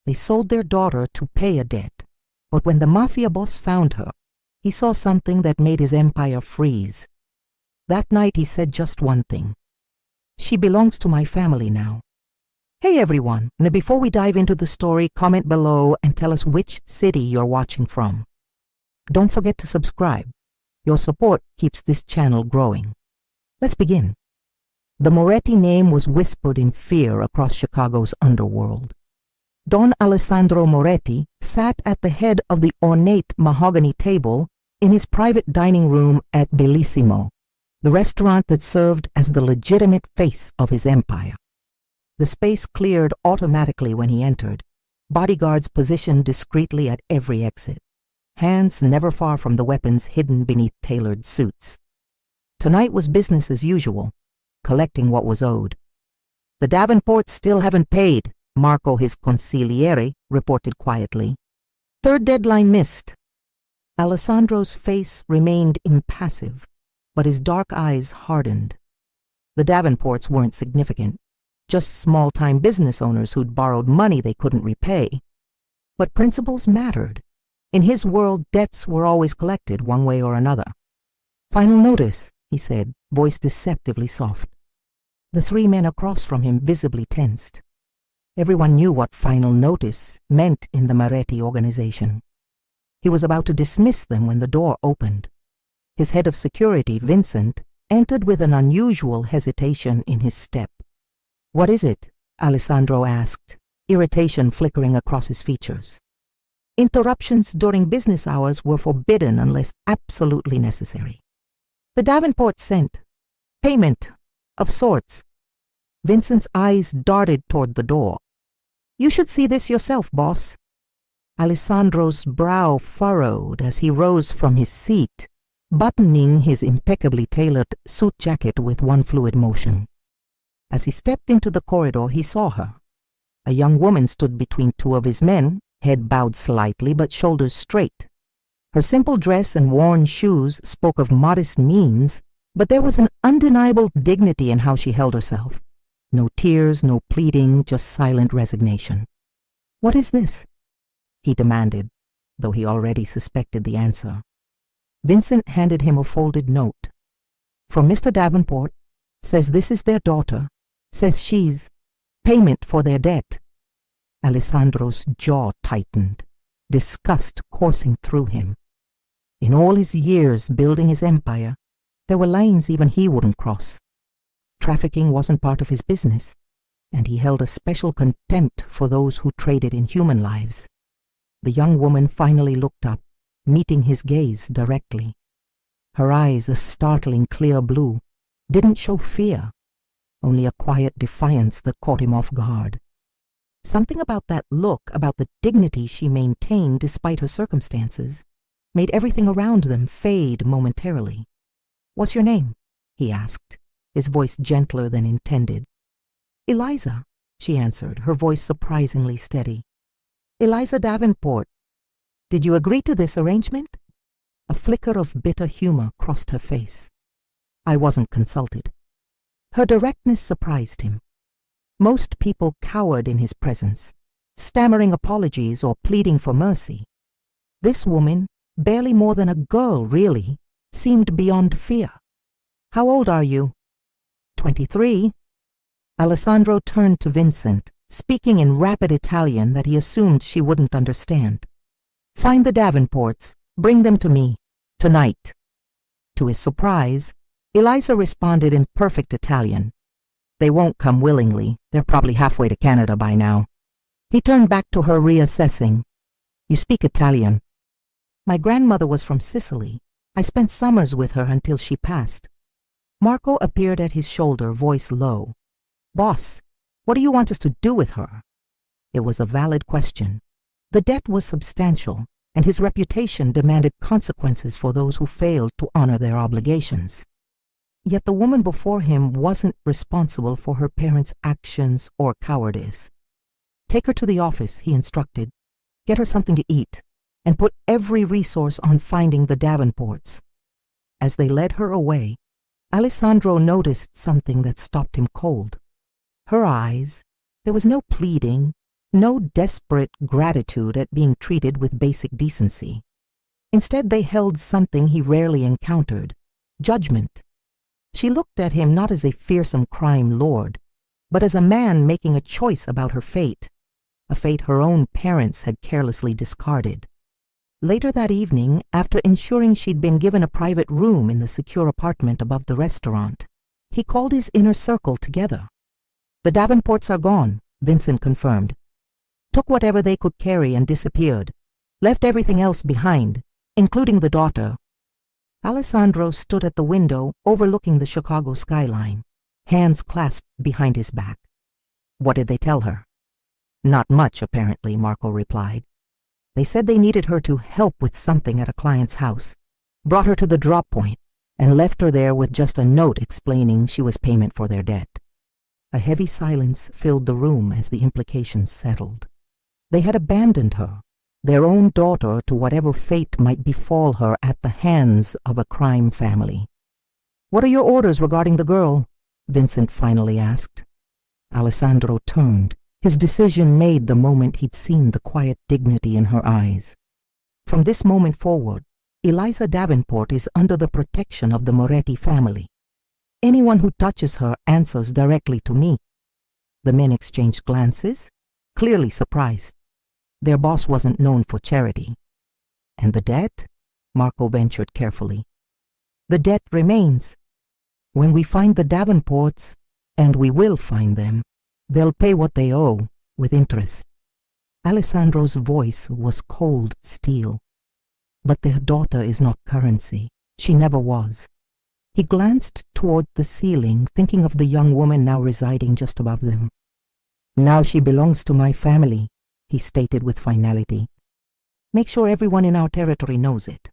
They sold their daughter to pay a debt, but when the Mafia boss found her, he saw something that made his empire freeze. That night he said just one thing: "She belongs to my family now." Hey everyone, and before we dive into the story, comment below and tell us which city you're watching from. Don't forget to subscribe. Your support keeps this channel growing. Let's begin. The Moretti name was whispered in fear across Chicago's underworld. Don Alessandro Moretti sat at the head of the ornate mahogany table in his private dining room at Bellissimo, the restaurant that served as the legitimate face of his empire. The space cleared automatically when he entered, bodyguards positioned discreetly at every exit, hands never far from the weapons hidden beneath tailored suits. Tonight was business as usual, collecting what was owed. "The Davenports still haven't paid," Marco, his consigliere, reported quietly. "Third deadline missed." Alessandro's face remained impassive, but his dark eyes hardened. The Davenports weren't significant, just small-time business owners who'd borrowed money they couldn't repay. But principles mattered. In his world, debts were always collected one way or another. "Final notice," he said, voice deceptively soft. The three men across from him visibly tensed. Everyone knew what final notice meant in the Moretti organization. He was about to dismiss them when the door opened. His head of security, Vincent, entered with an unusual hesitation in his step. "What is it?" Alessandro asked, irritation flickering across his features. Interruptions during business hours were forbidden unless absolutely necessary. "The Davenport sent. Payment. Of sorts." Vincent's eyes darted toward the door. "You should see this yourself, boss." Alessandro's brow furrowed as he rose from his seat, buttoning his impeccably tailored suit jacket with one fluid motion. As he stepped into the corridor, he saw her. A young woman stood between two of his men, head bowed slightly but shoulders straight. Her simple dress and worn shoes spoke of modest means, but there was an undeniable dignity in how she held herself. No tears, no pleading, just silent resignation. "What is this?" he demanded, though he already suspected the answer. Vincent handed him a folded note. "From Mr. Davenport. Says this is their daughter. Says she's payment for their debt." Alessandro's jaw tightened, disgust coursing through him. In all his years building his empire, there were lines even he wouldn't cross. Trafficking wasn't part of his business, and he held a special contempt for those who traded in human lives. The young woman finally looked up, meeting his gaze directly. Her eyes, a startling clear blue, didn't show fear, only a quiet defiance that caught him off guard. Something about that look, about the dignity she maintained despite her circumstances, made everything around them fade momentarily. "What's your name?" he asked, his voice gentler than intended. "Eliza," she answered, her voice surprisingly steady. "Eliza Davenport. Did you agree to this arrangement?" A flicker of bitter humor crossed her face. "I wasn't consulted." Her directness surprised him. Most people cowered in his presence, stammering apologies or pleading for mercy. This woman, barely more than a girl really, seemed beyond fear. "How old are you?" 23. Alessandro turned to Vincent, speaking in rapid Italian that he assumed she wouldn't understand. "Find the Davenports. Bring them to me. Tonight." To his surprise, Eliza responded in perfect Italian. "They won't come willingly. They're probably halfway to Canada by now." He turned back to her, reassessing. "You speak Italian." "My grandmother was from Sicily. I spent summers with her until she passed." Marco appeared at his shoulder, voice low. "Boss, what do you want us to do with her?" It was a valid question. The debt was substantial, and his reputation demanded consequences for those who failed to honor their obligations. Yet the woman before him wasn't responsible for her parents' actions or cowardice. "Take her to the office," he instructed. "Get her something to eat, and put every resource on finding the Davenports." As they led her away, Alessandro noticed something that stopped him cold. Her eyes, there was no pleading, No desperate gratitude at being treated with basic decency. Instead, they held something he rarely encountered: judgment. She looked at him not as a fearsome crime lord, but as a man making a choice about her fate, a fate her own parents had carelessly discarded. Later that evening, after ensuring she'd been given a private room in the secure apartment above the restaurant, he called his inner circle together. "The Davenports are gone," Vincent confirmed. "Took whatever they could carry and disappeared. Left everything else behind, including the daughter." Alessandro stood at the window overlooking the Chicago skyline, hands clasped behind his back. "What did they tell her?" "Not much, apparently," Marco replied. "They said they needed her to help with something at a client's house, brought her to the drop point, and left her there with just a note explaining she was payment for their debt." A heavy silence filled the room as the implications settled. They had abandoned her, their own daughter, to whatever fate might befall her at the hands of a crime family. "What are your orders regarding the girl?" Vincent finally asked. Alessandro turned, his decision made the moment he'd seen the quiet dignity in her eyes. "From this moment forward, Eliza Davenport is under the protection of the Moretti family. Anyone who touches her answers directly to me." The men exchanged glances, clearly surprised. Their boss wasn't known for charity. "And the debt?" Marco ventured carefully. "The debt remains. When we find the Davenports, and we will find them, they'll pay what they owe, with interest." Alessandro's voice was cold steel. "But their daughter is not currency. She never was." He glanced toward the ceiling, thinking of the young woman now residing just above them. "Now she belongs to my family," he stated with finality. "Make sure everyone in our territory knows it."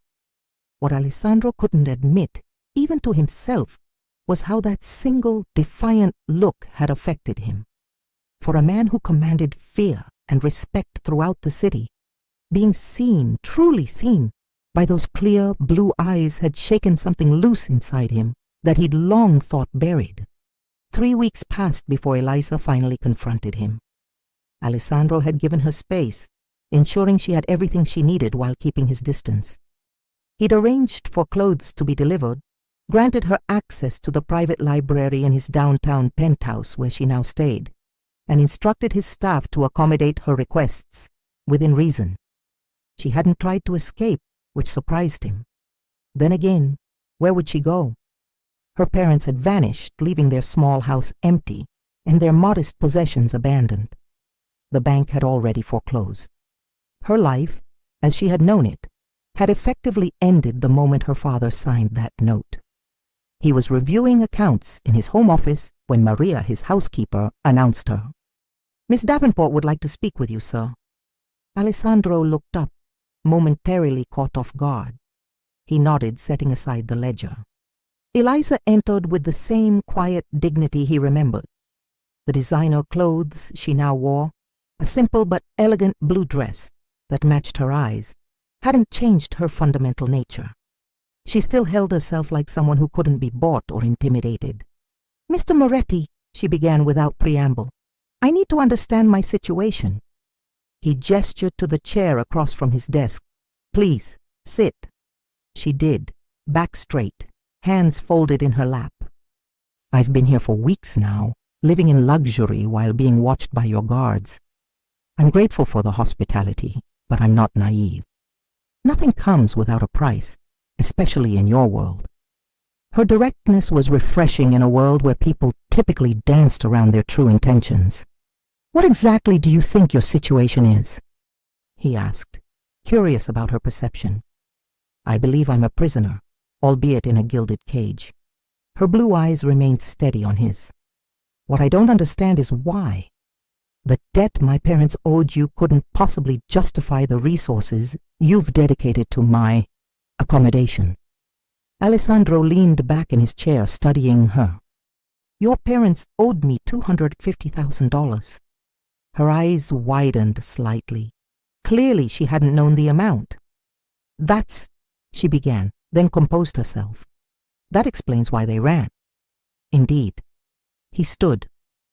What Alessandro couldn't admit, even to himself, was how that single, defiant look had affected him. For a man who commanded fear and respect throughout the city, being seen, truly seen, by those clear blue eyes had shaken something loose inside him that he'd long thought buried. 3 weeks passed before Eliza finally confronted him. Alessandro had given her space, ensuring she had everything she needed while keeping his distance. He'd arranged for clothes to be delivered, granted her access to the private library in his downtown penthouse where she now stayed, and instructed his staff to accommodate her requests, within reason. She hadn't tried to escape, which surprised him. Then again, where would she go? Her parents had vanished, leaving their small house empty and their modest possessions abandoned. The bank had already foreclosed. Her life, as she had known it, had effectively ended the moment her father signed that note. He was reviewing accounts in his home office when Maria, his housekeeper, announced her. "Miss Davenport would like to speak with you, sir." Alessandro looked up, momentarily caught off guard. He nodded, setting aside the ledger. Eliza entered with the same quiet dignity he remembered. The designer clothes she now wore, a simple but elegant blue dress that matched her eyes, hadn't changed her fundamental nature. She still held herself like someone who couldn't be bought or intimidated. "Mr. Moretti," she began without preamble, "I need to understand my situation." He gestured to the chair across from his desk. "Please, sit." She did, back straight, hands folded in her lap. "I've been here for weeks now, living in luxury while being watched by your guards. I'm grateful for the hospitality, but I'm not naive. Nothing comes without a price, especially in your world." Her directness was refreshing in a world where people typically danced around their true intentions. "What exactly do you think your situation is?" he asked, curious about her perception. "I believe I'm a prisoner, albeit in a gilded cage." Her blue eyes remained steady on his. "What I don't understand is why. The debt my parents owed you couldn't possibly justify the resources you've dedicated to my accommodation." Alessandro leaned back in his chair, studying her. "Your parents owed me $250,000. Her eyes widened slightly. Clearly she hadn't known the amount. "That's," she began, then composed herself. "That explains why they ran." Indeed. He stood,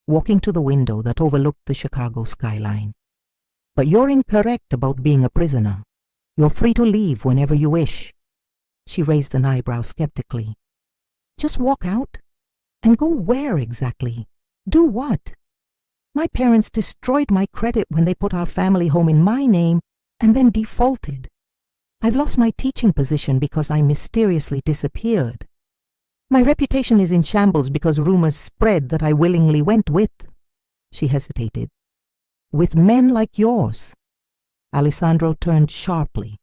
walking to the window that overlooked the Chicago skyline. But you're incorrect about being a prisoner. You're free to leave whenever you wish." She raised an eyebrow skeptically. "Just walk out? And go where exactly? Do what? My parents destroyed my credit when they put our family home in my name and then defaulted. I've lost my teaching position because I mysteriously disappeared. My reputation is in shambles because rumors spread that I willingly went with," she hesitated, "with men like yours." Alessandro turned sharply.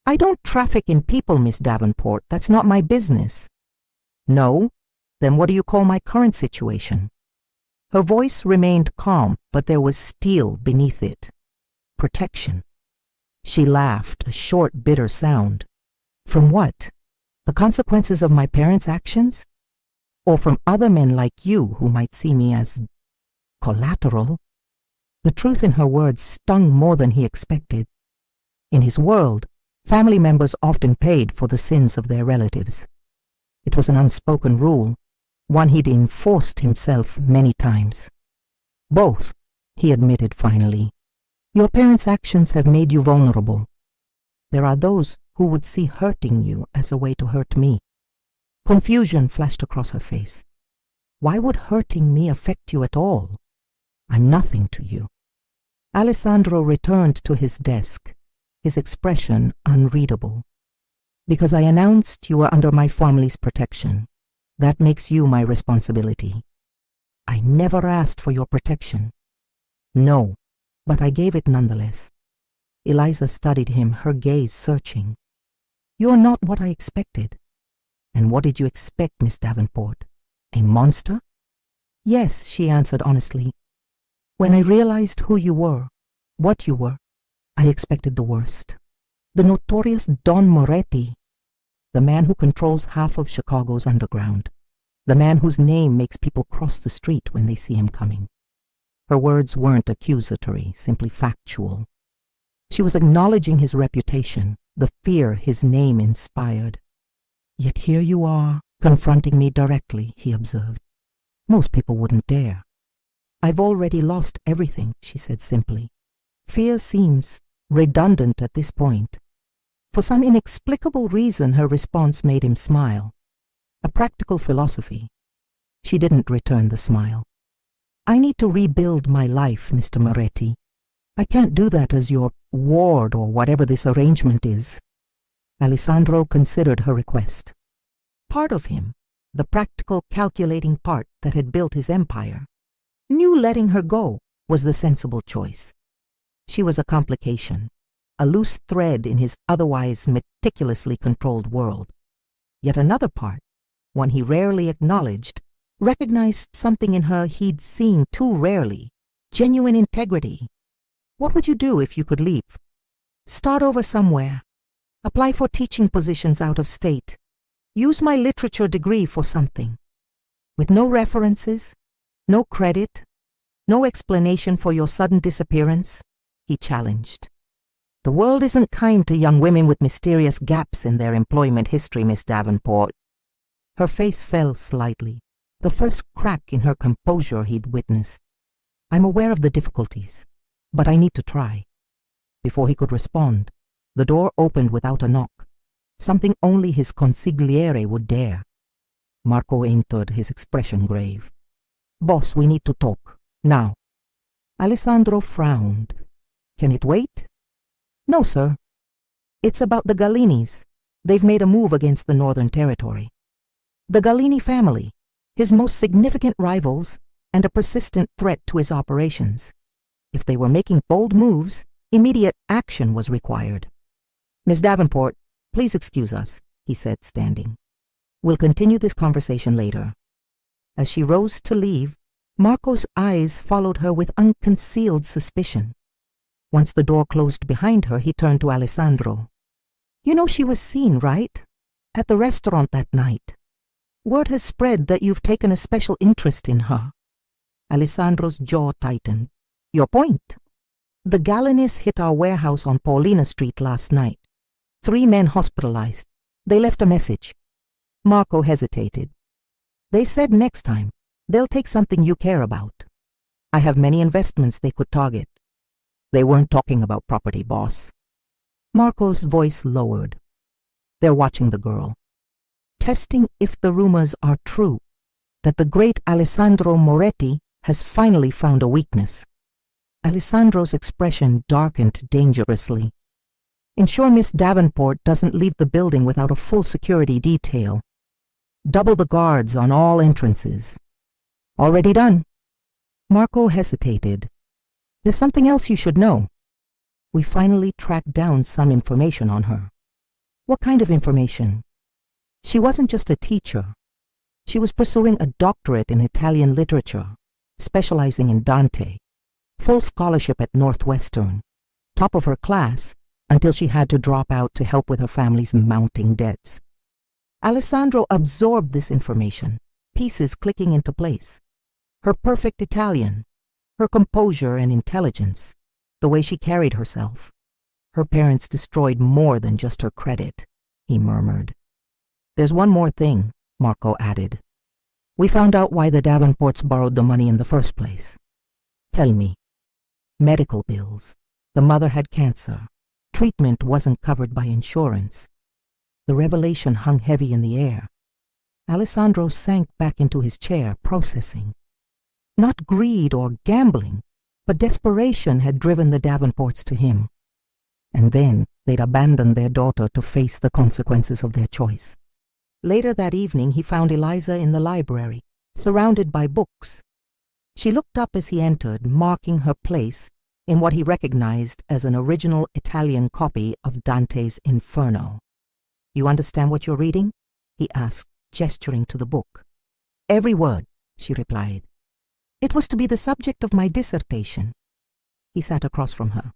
"I don't traffic in people, Miss Davenport. That's not my business." "No? Then what do you call my current situation?" Her voice remained calm, but there was steel beneath it. "Protection." She laughed, a short, bitter sound. "From what? The consequences of my parents' actions? Or from other men like you who might see me as collateral?" The truth in her words stung more than he expected. In his world, family members often paid for the sins of their relatives. It was an unspoken rule, one he'd enforced himself many times. "Both," he admitted finally. "Your parents' actions have made you vulnerable. There are those who would see hurting you as a way to hurt me." Confusion flashed across her face. "Why would hurting me affect you at all? I'm nothing to you." Alessandro returned to his desk, his expression unreadable. "Because I announced you were under my family's protection. That makes you my responsibility." "I never asked for your protection." "No, but I gave it nonetheless." Eliza studied him, her gaze searching. "You're not what I expected." "And what did you expect, Miss Davenport? A monster?" "Yes," she answered honestly. "When I realized who you were, what you were, I expected the worst. The notorious Don Moretti, the man who controls half of Chicago's underground, the man whose name makes people cross the street when they see him coming." Her words weren't accusatory, simply factual. She was acknowledging his reputation, the fear his name inspired. "Yet here you are, confronting me directly," he observed. "Most people wouldn't dare." "I've already lost everything," she said simply. Fear seems redundant at this point. For some inexplicable reason, her response made him smile. A practical philosophy. She didn't return the smile. "I need to rebuild my life, Mr. Moretti. I can't do that as your ward or whatever this arrangement is." Alessandro considered her request. Part of him, the practical, calculating part that had built his empire, knew letting her go was the sensible choice. She was a complication, a loose thread in his otherwise meticulously controlled world. Yet another part, one he rarely acknowledged, recognized something in her he'd seen too rarely: genuine integrity. What would you do if you could leave? Start over somewhere. Apply for teaching positions out of state. Use my literature degree for something. With no references, no credit, no explanation for your sudden disappearance, he challenged. "The world isn't kind to young women with mysterious gaps in their employment history, Miss Davenport." Her face fell slightly, the first crack in her composure he'd witnessed. "I'm aware of the difficulties, but I need to try." Before he could respond, the door opened without a knock, something only his consigliere would dare. Marco entered, his expression grave. "Boss, we need to talk. Now." Alessandro frowned. "Can it wait?" "No, sir. It's about the Gallinis. They've made a move against the Northern Territory. The Gallini family, his most significant rivals, and a persistent threat to his operations. If they were making bold moves, immediate action was required." "Miss Davenport, please excuse us," he said, standing. "We'll continue this conversation later." As she rose to leave, Marco's eyes followed her with unconcealed suspicion. Once the door closed behind her, he turned to Alessandro. "You know she was seen, right? At the restaurant that night. Word has spread that you've taken a special interest in her." Alessandro's jaw tightened. "Your point?" "The Gallinis hit our warehouse on Paulina Street last night. 3 men hospitalized. They left a message." Marco hesitated. "They said next time they'll take something you care about. I have many investments they could target." They weren't talking about property, boss. Marco's voice lowered. They're watching the girl, testing if the rumors are true, that the great Alessandro Moretti has finally found a weakness. Alessandro's expression darkened dangerously. Ensure Miss Davenport doesn't leave the building without a full security detail. Double the guards on all entrances. Already done. Marco hesitated. There's something else you should know. We finally tracked down some information on her. What kind of information? She wasn't just a teacher. She was pursuing a doctorate in Italian literature, specializing in Dante. Full scholarship at Northwestern. Top of her class until she had to drop out to help with her family's mounting debts. Alessandro absorbed this information, pieces clicking into place. Her perfect Italian, her composure and intelligence, the way she carried herself. Her parents destroyed more than just her credit, he murmured. There's one more thing, Marco added. We found out why the Davenports borrowed the money in the first place. Tell me. Medical bills. The mother had cancer. Treatment wasn't covered by insurance. The revelation hung heavy in the air. Alessandro sank back into his chair, processing. Not greed or gambling, but desperation had driven the Davenports to him. And then they'd abandoned their daughter to face the consequences of their choice. Later that evening, he found Eliza in the library, surrounded by books. She looked up as he entered, marking her place in what he recognized as an original Italian copy of Dante's Inferno. You understand what you're reading? He asked, gesturing to the book. Every word, she replied. It was to be the subject of my dissertation. He sat across from her.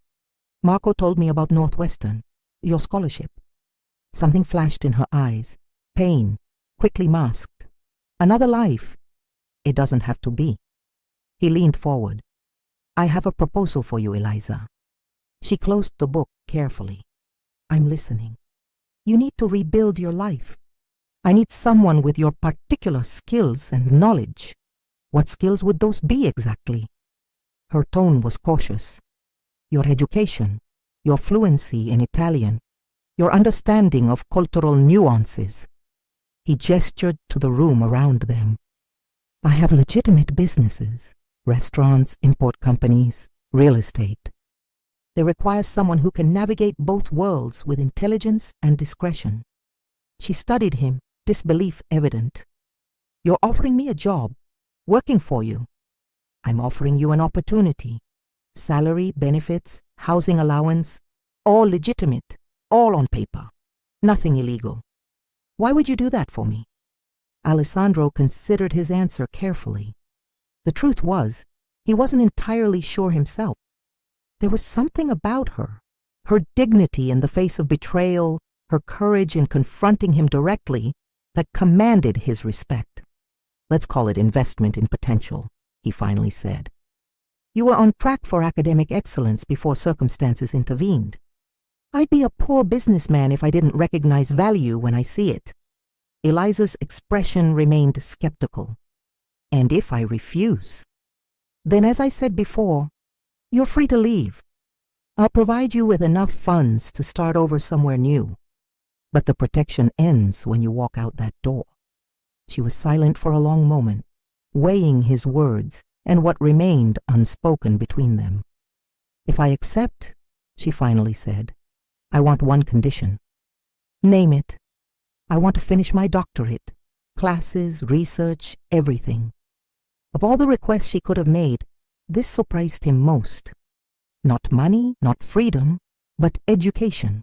Marco told me about Northwestern, your scholarship. Something flashed in her eyes, pain, quickly masked. Another life. It doesn't have to be. He leaned forward. I have a proposal for you, Eliza. She closed the book carefully. I'm listening. You need to rebuild your life. I need someone with your particular skills and knowledge. What skills would those be exactly? Her tone was cautious. Your education, your fluency in Italian, your understanding of cultural nuances. He gestured to the room around them. I have legitimate businesses, restaurants, import companies, real estate. They require someone who can navigate both worlds with intelligence and discretion. She studied him, disbelief evident. You're offering me a job, working for you. I'm offering you an opportunity. Salary, benefits, housing allowance, all legitimate, all on paper. Nothing illegal. Why would you do that for me? Alessandro considered his answer carefully. The truth was, he wasn't entirely sure himself. There was something about her, her dignity in the face of betrayal, her courage in confronting him directly, that commanded his respect. Let's call it investment in potential, he finally said. You were on track for academic excellence before circumstances intervened. I'd be a poor businessman if I didn't recognize value when I see it. Eliza's expression remained skeptical. And if I refuse? Then, as I said before, you're free to leave. I'll provide you with enough funds to start over somewhere new. But the protection ends when you walk out that door. She was silent for a long moment, weighing his words and what remained unspoken between them. If I accept, she finally said, I want one condition. Name it. I want to finish my doctorate, classes, research, everything. Of all the requests she could have made, this surprised him most. Not money, not freedom, but education.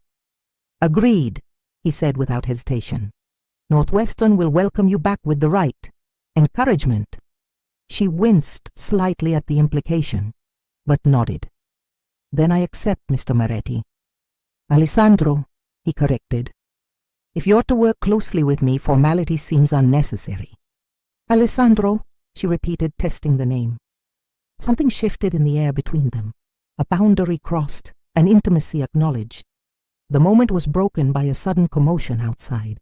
Agreed, he said without hesitation. Northwestern will welcome you back with the right. Encouragement. She winced slightly at the implication, but nodded. Then I accept, Mr. Moretti. Alessandro, he corrected. If you're to work closely with me, formality seems unnecessary. Alessandro, she repeated, testing the name. Something shifted in the air between them. A boundary crossed, an intimacy acknowledged. The moment was broken by a sudden commotion outside.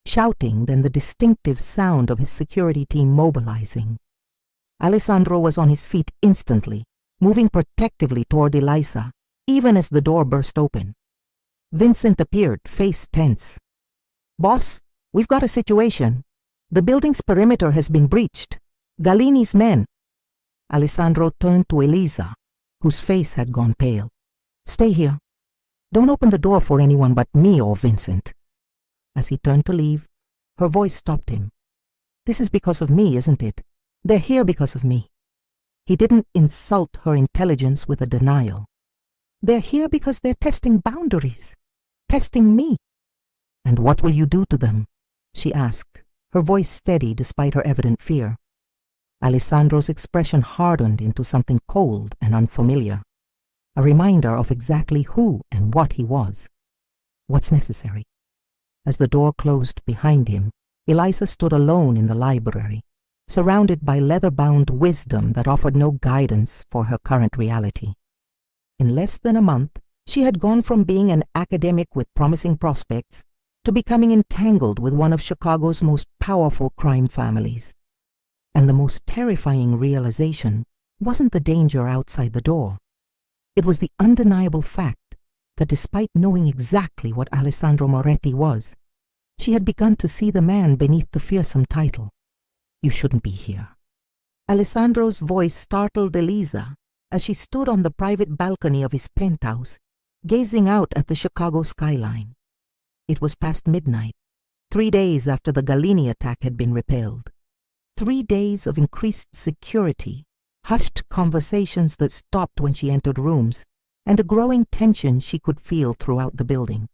Shouting, then the distinctive sound of his security team mobilizing. Alessandro was on his feet instantly, moving protectively toward Eliza, even as the door burst open. Vincent appeared, face tense. "Boss, we've got a situation. The building's perimeter has been breached. Galini's men." Alessandro turned to Eliza, whose face had gone pale. "Stay here. Don't open the door for anyone but me or Vincent." As he turned to leave, her voice stopped him. "This is because of me, isn't it? They're here because of me." He didn't insult her intelligence with a denial. "They're here because they're testing boundaries. Testing me." "And what will you do to them?" she asked, her voice steady despite her evident fear. Alessandro's expression hardened into something cold and unfamiliar, a reminder of exactly who and what he was. "What's necessary?" As the door closed behind him, Eliza stood alone in the library, surrounded by leather-bound wisdom that offered no guidance for her current reality. In less than a month, she had gone from being an academic with promising prospects to becoming entangled with one of Chicago's most powerful crime families. And the most terrifying realization wasn't the danger outside the door. It was the undeniable fact that despite knowing exactly what Alessandro Moretti was, she had begun to see the man beneath the fearsome title. "You shouldn't be here." Alessandro's voice startled Eliza as she stood on the private balcony of his penthouse, gazing out at the Chicago skyline. It was past midnight, 3 days after the Galini attack had been repelled. 3 days of increased security, hushed conversations that stopped when she entered rooms, and a growing tension she could feel throughout the building.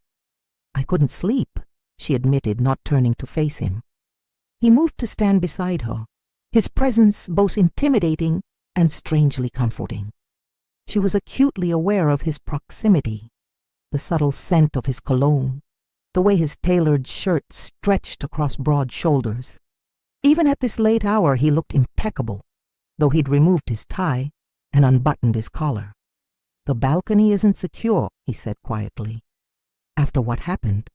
"I couldn't sleep," she admitted, not turning to face him. He moved to stand beside her, his presence both intimidating and strangely comforting. She was acutely aware of his proximity, the subtle scent of his cologne, the way his tailored shirt stretched across broad shoulders. Even at this late hour he looked impeccable, though he'd removed his tie and unbuttoned his collar. "The balcony isn't secure," he said quietly. "After what happened?"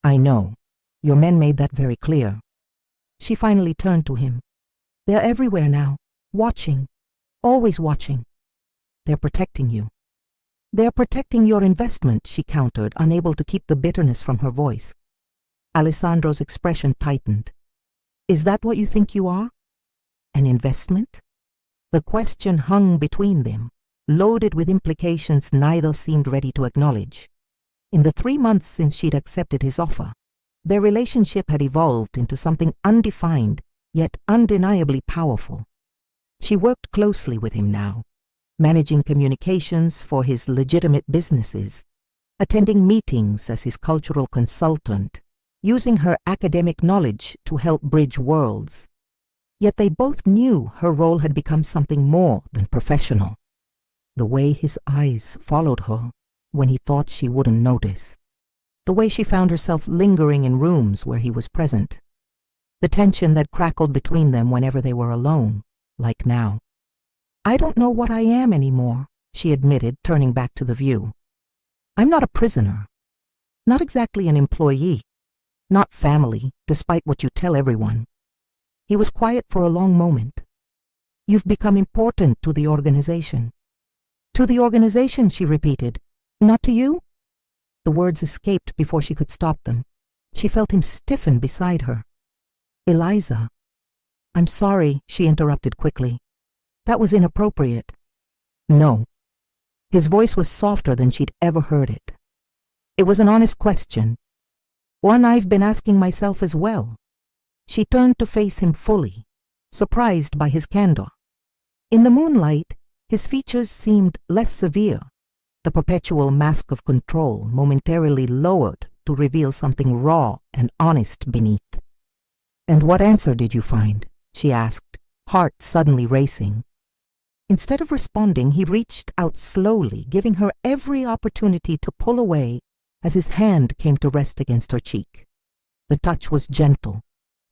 "I know. Your men made that very clear." She finally turned to him. "They're everywhere now, watching, always watching. They're protecting you." "They're protecting your investment," she countered, unable to keep the bitterness from her voice. Alessandro's expression tightened. "Is that what you think you are? An investment?" The question hung between them, loaded with implications neither seemed ready to acknowledge. In the 3 months since she'd accepted his offer, their relationship had evolved into something undefined, yet undeniably powerful. She worked closely with him now, managing communications for his legitimate businesses, attending meetings as his cultural consultant, using her academic knowledge to help bridge worlds. Yet they both knew her role had become something more than professional. The way his eyes followed her when he thought she wouldn't notice. The way she found herself lingering in rooms where he was present. The tension that crackled between them whenever they were alone, like now. "I don't know what I am anymore," she admitted, turning back to the view. "I'm not a prisoner. Not exactly an employee. Not family, despite what you tell everyone." He was quiet for a long moment. "You've become important to the organization." "To the organization," she repeated. "Not to you?" The words escaped before she could stop them. She felt him stiffen beside her. "Eliza." "I'm sorry," she interrupted quickly. "That was inappropriate." "No." His voice was softer than she'd ever heard it. "It was an honest question. One I've been asking myself as well." She turned to face him fully, surprised by his candor. In the moonlight, his features seemed less severe, the perpetual mask of control momentarily lowered to reveal something raw and honest beneath. "And what answer did you find?" she asked, heart suddenly racing. Instead of responding, he reached out slowly, giving her every opportunity to pull away as his hand came to rest against her cheek. The touch was gentle,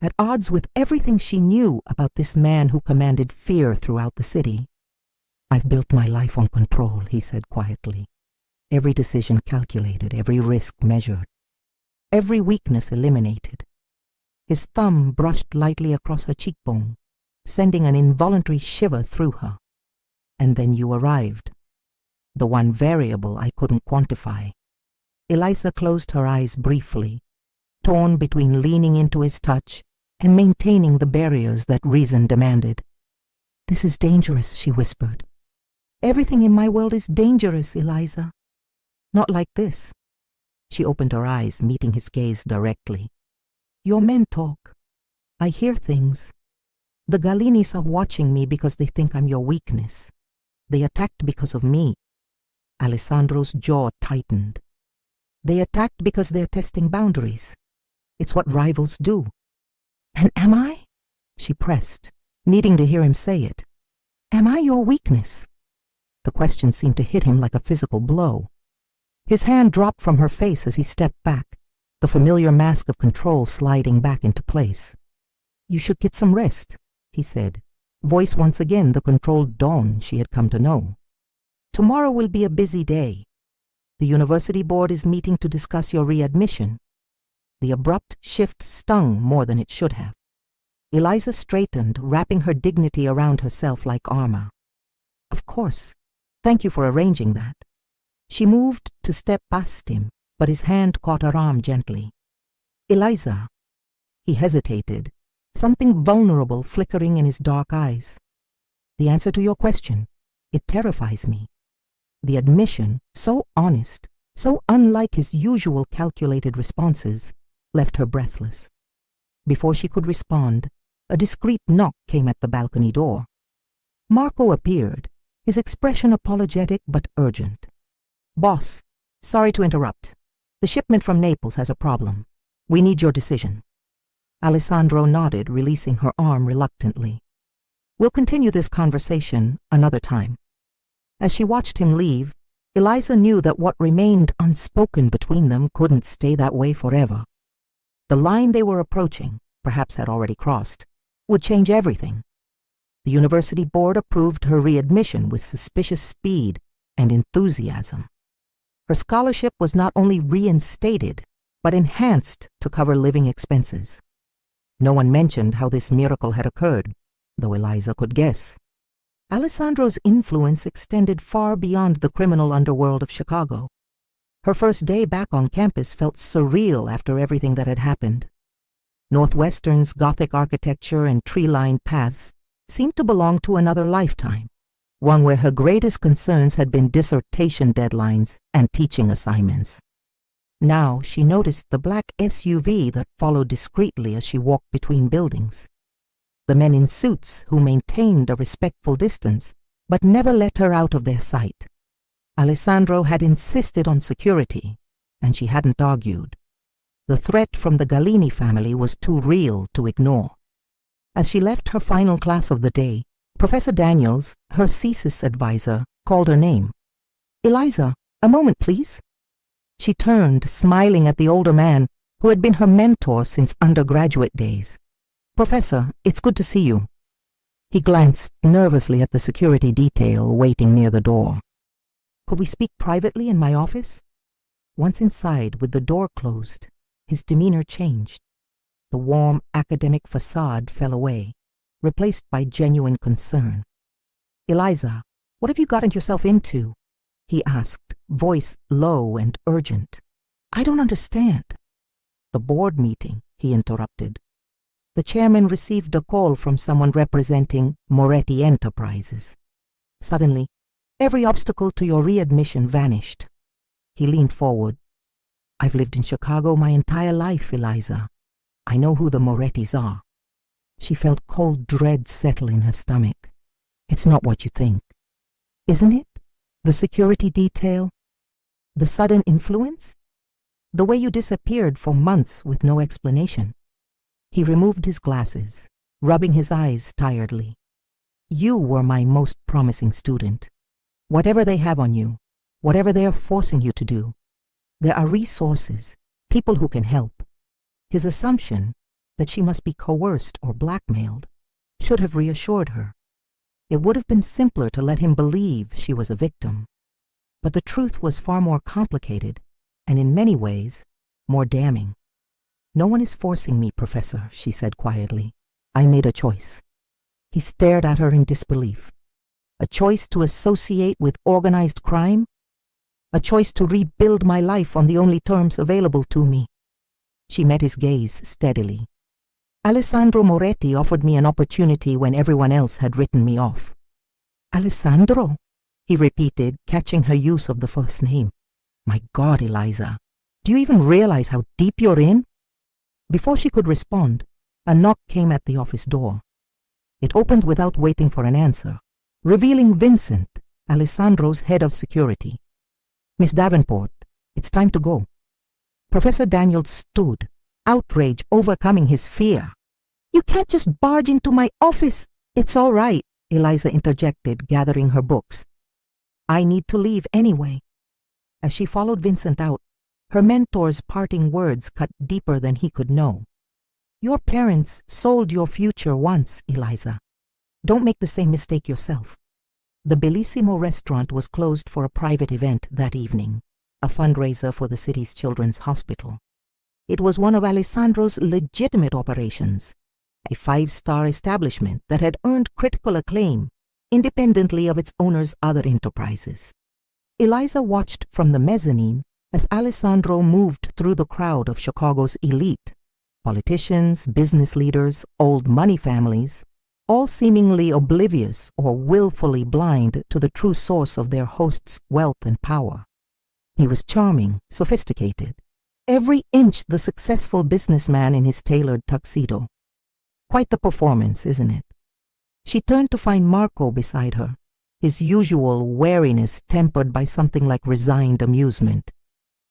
at odds with everything she knew about this man who commanded fear throughout the city. "I've built my life on control," he said quietly. "Every decision calculated, every risk measured, every weakness eliminated." His thumb brushed lightly across her cheekbone, sending an involuntary shiver through her. And then you arrived. The one variable I couldn't quantify. Eliza closed her eyes briefly, torn between leaning into his touch and maintaining the barriers that reason demanded. "This is dangerous," she whispered. "Everything in my world is dangerous, Eliza. Not like this." She opened her eyes, meeting his gaze directly. "Your men talk. I hear things. The Galinis are watching me because they think I'm your weakness. They attacked because of me." Alessandro's jaw tightened. "They attacked because they're testing boundaries. It's what rivals do." "And am I?" She pressed, needing to hear him say it. "Am I your weakness?" The question seemed to hit him like a physical blow. His hand dropped from her face as he stepped back, the familiar mask of control sliding back into place. "You should get some rest," he said, voice once again the controlled dawn she had come to know. "Tomorrow will be a busy day. The university board is meeting to discuss your readmission." The abrupt shift stung more than it should have. Eliza straightened, wrapping her dignity around herself like armor. "Of course. Thank you for arranging that." She moved to step past him, but his hand caught her arm gently. "Eliza." He hesitated, something vulnerable flickering in his dark eyes. "The answer to your question, it terrifies me." The admission, so honest, so unlike his usual calculated responses, left her breathless. Before she could respond, a discreet knock came at the balcony door. Marco appeared, his expression apologetic but urgent. "Boss, sorry to interrupt. The shipment from Naples has a problem. We need your decision." Alessandro nodded, releasing her arm reluctantly. "We'll continue this conversation another time." As she watched him leave, Eliza knew that what remained unspoken between them couldn't stay that way forever. The line they were approaching, perhaps had already crossed, would change everything. The university board approved her readmission with suspicious speed and enthusiasm. Her scholarship was not only reinstated, but enhanced to cover living expenses. No one mentioned how this miracle had occurred, though Eliza could guess. Alessandro's influence extended far beyond the criminal underworld of Chicago. Her first day back on campus felt surreal after everything that had happened. Northwestern's Gothic architecture and tree-lined paths seemed to belong to another lifetime, one where her greatest concerns had been dissertation deadlines and teaching assignments. Now she noticed the black SUV that followed discreetly as she walked between buildings. The men in suits who maintained a respectful distance but never let her out of their sight. Alessandro had insisted on security, and she hadn't argued. The threat from the Galini family was too real to ignore. As she left her final class of the day, Professor Daniels, her thesis advisor, called her name. "Eliza, a moment, please." She turned, smiling at the older man who had been her mentor since undergraduate days. "Professor, it's good to see you." He glanced nervously at the security detail waiting near the door. "Could we speak privately in my office?" Once inside, with the door closed, his demeanor changed. The warm academic facade fell away, replaced by genuine concern. "Eliza, what have you gotten yourself into?" he asked, voice low and urgent. "I don't understand." "The board meeting," he interrupted. The chairman received a call from someone representing Moretti Enterprises. Suddenly, every obstacle to your readmission vanished. He leaned forward. "I've lived in Chicago my entire life, Eliza. I know who the Morettis are." She felt cold dread settle in her stomach. "It's not what you think." "Isn't it? The security detail? The sudden influence? The way you disappeared for months with no explanation?" He removed his glasses, rubbing his eyes tiredly. "You were my most promising student. Whatever they have on you, whatever they are forcing you to do, there are resources, people who can help." His assumption that she must be coerced or blackmailed should have reassured her. It would have been simpler to let him believe she was a victim. But the truth was far more complicated, and in many ways, more damning. "No one is forcing me, Professor," she said quietly. "I made a choice." He stared at her in disbelief. a choice to associate with organized crime, a choice to rebuild my life on the only terms available to me. She met his gaze steadily. Alessandro Moretti offered me an opportunity when everyone else had written me off. Alessandro, he repeated, catching her use of the first name. My God, Eliza, do you even realize how deep you're in? Before she could respond, a knock came at the office door. It opened without waiting for an answer, revealing Vincent, Alessandro's head of security. Miss Davenport, it's time to go. Professor Daniels stood, outrage overcoming his fear. You can't just barge into my office. It's all right, Eliza interjected, gathering her books. I need to leave anyway. As she followed Vincent out, her mentor's parting words cut deeper than he could know. Your parents sold your future once, Eliza. Don't make the same mistake yourself. The Bellissimo restaurant was closed for a private event that evening, a fundraiser for the city's children's hospital. It was one of Alessandro's legitimate operations, a 5-star establishment that had earned critical acclaim independently of its owner's other enterprises. Eliza watched from the mezzanine as Alessandro moved through the crowd of Chicago's elite, politicians, business leaders, old money families, all seemingly oblivious or willfully blind to the true source of their host's wealth and power. He was charming, sophisticated, every inch the successful businessman in his tailored tuxedo. Quite the performance, isn't it? She turned to find Marco beside her, his usual wariness tempered by something like resigned amusement.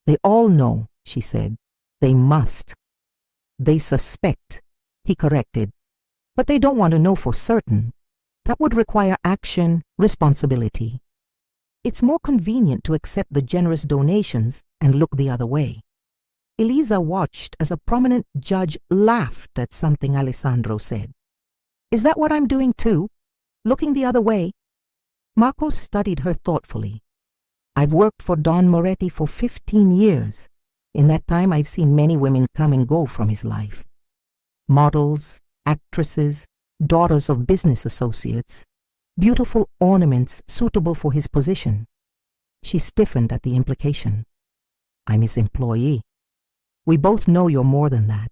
They all know, she said. They must. They suspect, he corrected, but they don't want to know for certain. That would require action, responsibility. It's more convenient to accept the generous donations and look the other way. Eliza watched as a prominent judge laughed at something Alessandro said. Is that what I'm doing too? Looking the other way? Marco studied her thoughtfully. I've worked for Don Moretti for 15 years. In that time, I've seen many women come and go from his life. Models, actresses, daughters of business associates, beautiful ornaments suitable for his position. She stiffened at the implication. I'm his employee. We both know you're more than that.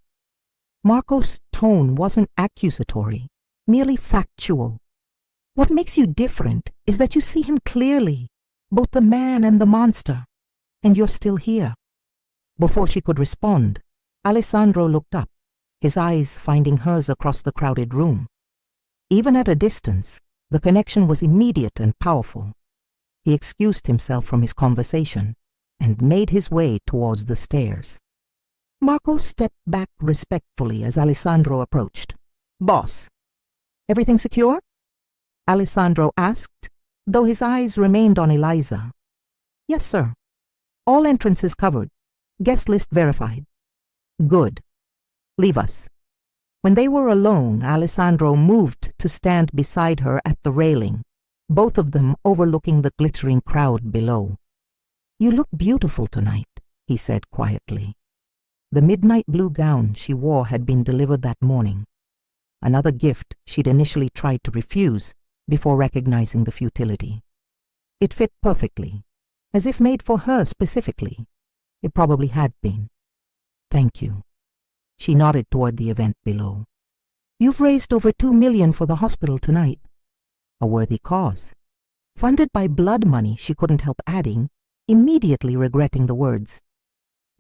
Marco's tone wasn't accusatory, merely factual. What makes you different is that you see him clearly, both the man and the monster, and you're still here. Before she could respond, Alessandro looked up, his eyes finding hers across the crowded room. Even at a distance, the connection was immediate and powerful. He excused himself from his conversation and made his way towards the stairs. Marco stepped back respectfully as Alessandro approached. Boss, everything secure? Alessandro asked, though his eyes remained on Eliza. Yes, sir. All entrances covered. Guest list verified. Good. Leave us. When they were alone, Alessandro moved to stand beside her at the railing, both of them overlooking the glittering crowd below. You look beautiful tonight, he said quietly. The midnight blue gown she wore had been delivered that morning, another gift she'd initially tried to refuse before recognizing the futility. It fit perfectly, as if made for her specifically. It probably had been. Thank you. She nodded toward the event below. You've raised over $2 million for the hospital tonight. A worthy cause. Funded by blood money, she couldn't help adding, immediately regretting the words.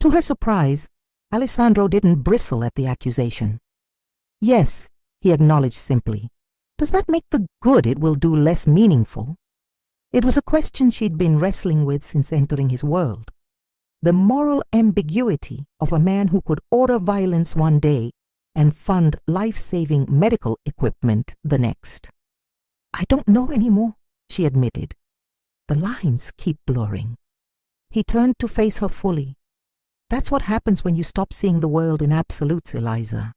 To her surprise, Alessandro didn't bristle at the accusation. Yes, he acknowledged simply. Does that make the good it will do less meaningful? It was a question she'd been wrestling with since entering his world. The moral ambiguity of a man who could order violence one day and fund life-saving medical equipment the next. I don't know anymore, she admitted. The lines keep blurring. He turned to face her fully. That's what happens when you stop seeing the world in absolutes, Eliza.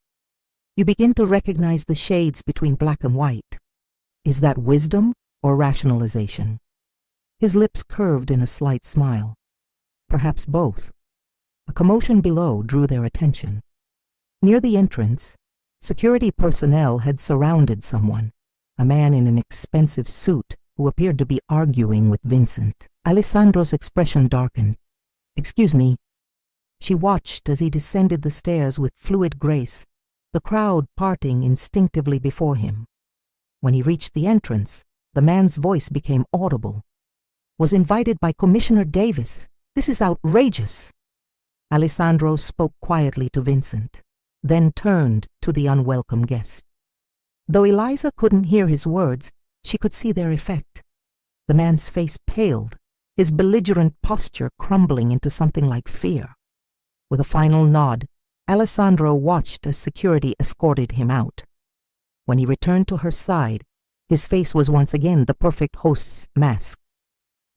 You begin to recognize the shades between black and white. Is that wisdom or rationalization? His lips curved in a slight smile. Perhaps both. A commotion below drew their attention. Near the entrance, security personnel had surrounded someone, a man in an expensive suit who appeared to be arguing with Vincent. Alessandro's expression darkened. "Excuse me." She watched as he descended the stairs with fluid grace, the crowd parting instinctively before him. When he reached the entrance, the man's voice became audible. "Was invited by Commissioner Davis. This is outrageous." Alessandro spoke quietly to Vincent, then turned to the unwelcome guest. Though Eliza couldn't hear his words, she could see their effect. The man's face paled, his belligerent posture crumbling into something like fear. With a final nod, Alessandro watched as security escorted him out. When he returned to her side, his face was once again the perfect host's mask.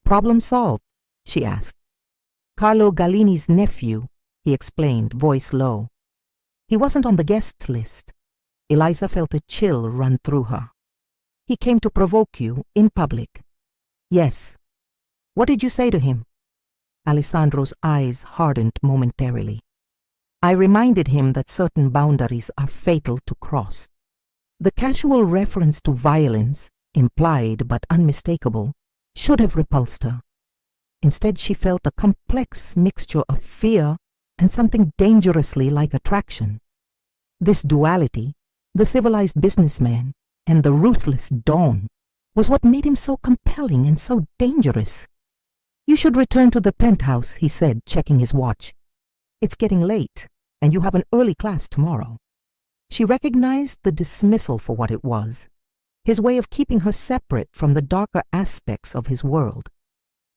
"Problem solved?" she asked. "Carlo Gallini's nephew," he explained, voice low. "He wasn't on the guest list." Eliza felt a chill run through her. "He came to provoke you in public." "Yes." "What did you say to him?" Alessandro's eyes hardened momentarily. "I reminded him that certain boundaries are fatal to cross." The casual reference to violence, implied but unmistakable, should have repulsed her. Instead, she felt a complex mixture of fear and something dangerously like attraction. This duality, the civilized businessman and the ruthless Don, was what made him so compelling and so dangerous. "You should return to the penthouse," he said, checking his watch. "It's getting late, and you have an early class tomorrow." She recognized the dismissal for what it was, his way of keeping her separate from the darker aspects of his world.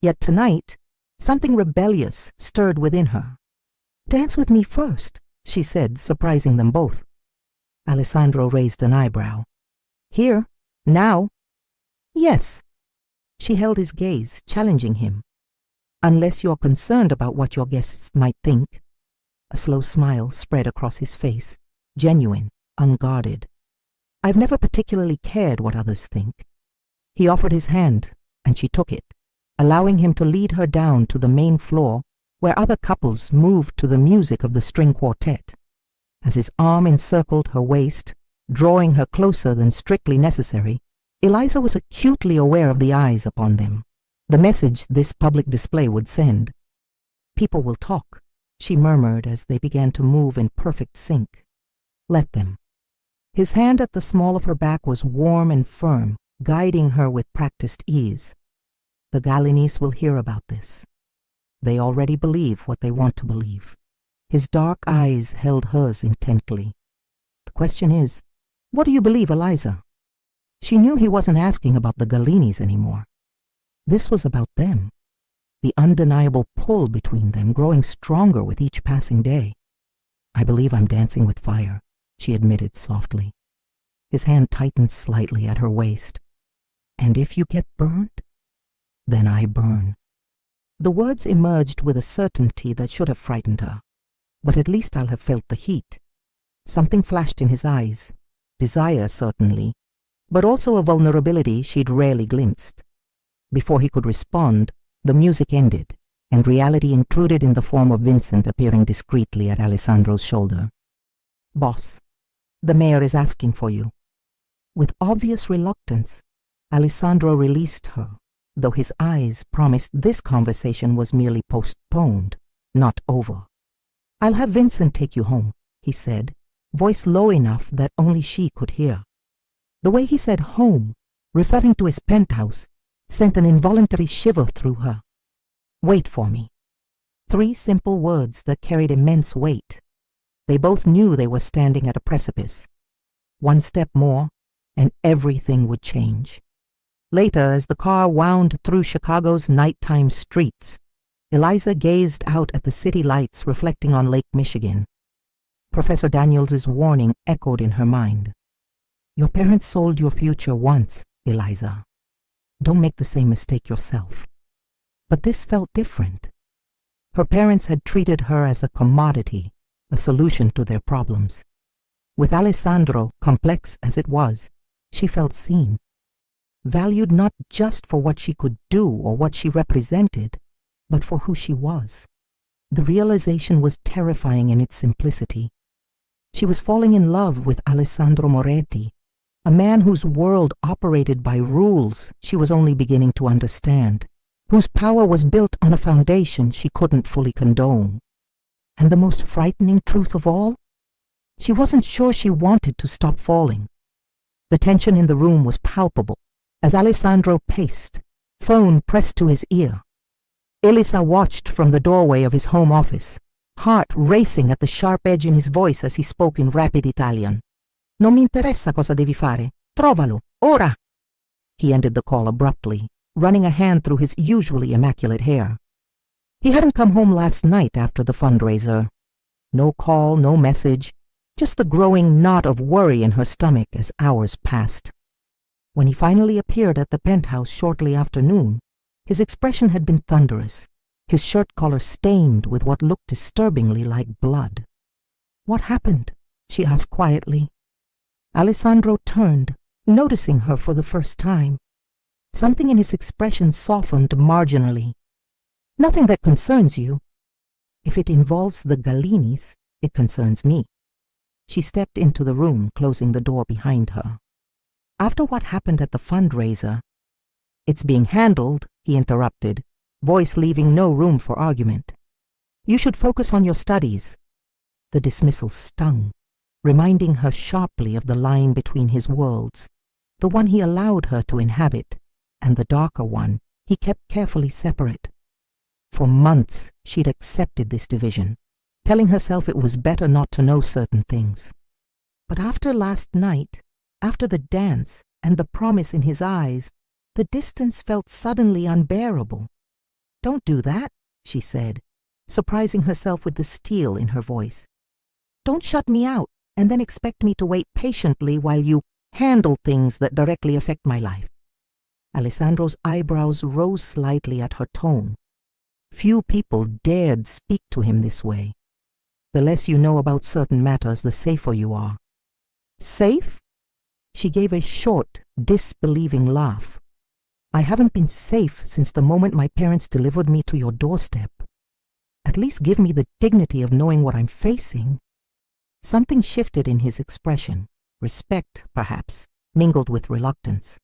Yet tonight, something rebellious stirred within her. "Dance with me first," she said, surprising them both. Alessandro raised an eyebrow. "Here? Now?" "Yes." She held his gaze, challenging him. "Unless you're concerned about what your guests might think." A slow smile spread across his face, genuine, unguarded. "I've never particularly cared what others think." He offered his hand, and she took it, allowing him to lead her down to the main floor where other couples moved to the music of the string quartet. As his arm encircled her waist, drawing her closer than strictly necessary, Eliza was acutely aware of the eyes upon them, the message this public display would send. "People will talk," she murmured as they began to move in perfect sync. "Let them." His hand at the small of her back was warm and firm, guiding her with practiced ease. "The Gallinis will hear about this. They already believe what they want to believe." His dark eyes held hers intently. "The question is, what do you believe, Eliza?" She knew he wasn't asking about the Gallinis anymore. This was about them, the undeniable pull between them growing stronger with each passing day. "I believe I'm dancing with fire," she admitted softly. His hand tightened slightly at her waist. "And if you get burned, then I burn." The words emerged with a certainty that should have frightened her. "But at least I'll have felt the heat." Something flashed in his eyes. Desire, certainly, but also a vulnerability she'd rarely glimpsed. Before he could respond, the music ended, and reality intruded in the form of Vincent appearing discreetly at Alessandro's shoulder. "Boss, the mayor is asking for you." With obvious reluctance, Alessandro released her, though his eyes promised this conversation was merely postponed, not over. "I'll have Vincent take you home," he said, voice low enough that only she could hear. The way he said home, referring to his penthouse, sent an involuntary shiver through her. "Wait for me." 3 simple words that carried immense weight. They both knew they were standing at a precipice. One step more, and everything would change. Later, as the car wound through Chicago's nighttime streets, Eliza gazed out at the city lights reflecting on Lake Michigan. Professor Daniels's warning echoed in her mind. "Your parents sold your future once, Eliza. Don't make the same mistake yourself." But this felt different. Her parents had treated her as a commodity, a solution to their problems. With Alessandro, complex as it was, she felt seen. Valued not just for what she could do or what she represented, but for who she was. The realization was terrifying in its simplicity. She was falling in love with Alessandro Moretti, a man whose world operated by rules she was only beginning to understand, whose power was built on a foundation she couldn't fully condone. And the most frightening truth of all? She wasn't sure she wanted to stop falling. The tension in the room was palpable as Alessandro paced, phone pressed to his ear. Elisa watched from the doorway of his home office, heart racing at the sharp edge in his voice as he spoke in rapid Italian. Non mi interessa cosa devi fare. Trovalo, ora! He ended the call abruptly, running a hand through his usually immaculate hair. He hadn't come home last night after the fundraiser. No call, no message, just the growing knot of worry in her stomach as hours passed. When he finally appeared at the penthouse shortly after noon, his expression had been thunderous, his shirt collar stained with what looked disturbingly like blood. "What happened?" she asked quietly. Alessandro turned, noticing her for the first time. Something in his expression softened marginally. "Nothing that concerns you. If it involves the Gallinis, it concerns me." She stepped into the room, closing the door behind her. "After what happened at the fundraiser—" "It's being handled," he interrupted, voice leaving no room for argument. "You should focus on your studies." The dismissal stung, reminding her sharply of the line between his worlds, the one he allowed her to inhabit, and the darker one he kept carefully separate. For months she'd accepted this division, telling herself it was better not to know certain things. But after last night, after the dance and the promise in his eyes, the distance felt suddenly unbearable. "Don't do that," she said, surprising herself with the steel in her voice. "Don't shut me out and then expect me to wait patiently while you handle things that directly affect my life." Alessandro's eyebrows rose slightly at her tone. Few people dared speak to him this way. The less you know about certain matters, the safer you are. "Safe?" She gave a short, disbelieving laugh. "I haven't been safe since the moment my parents delivered me to your doorstep. At least give me the dignity of knowing what I'm facing." Something shifted in his expression, respect, perhaps, mingled with reluctance.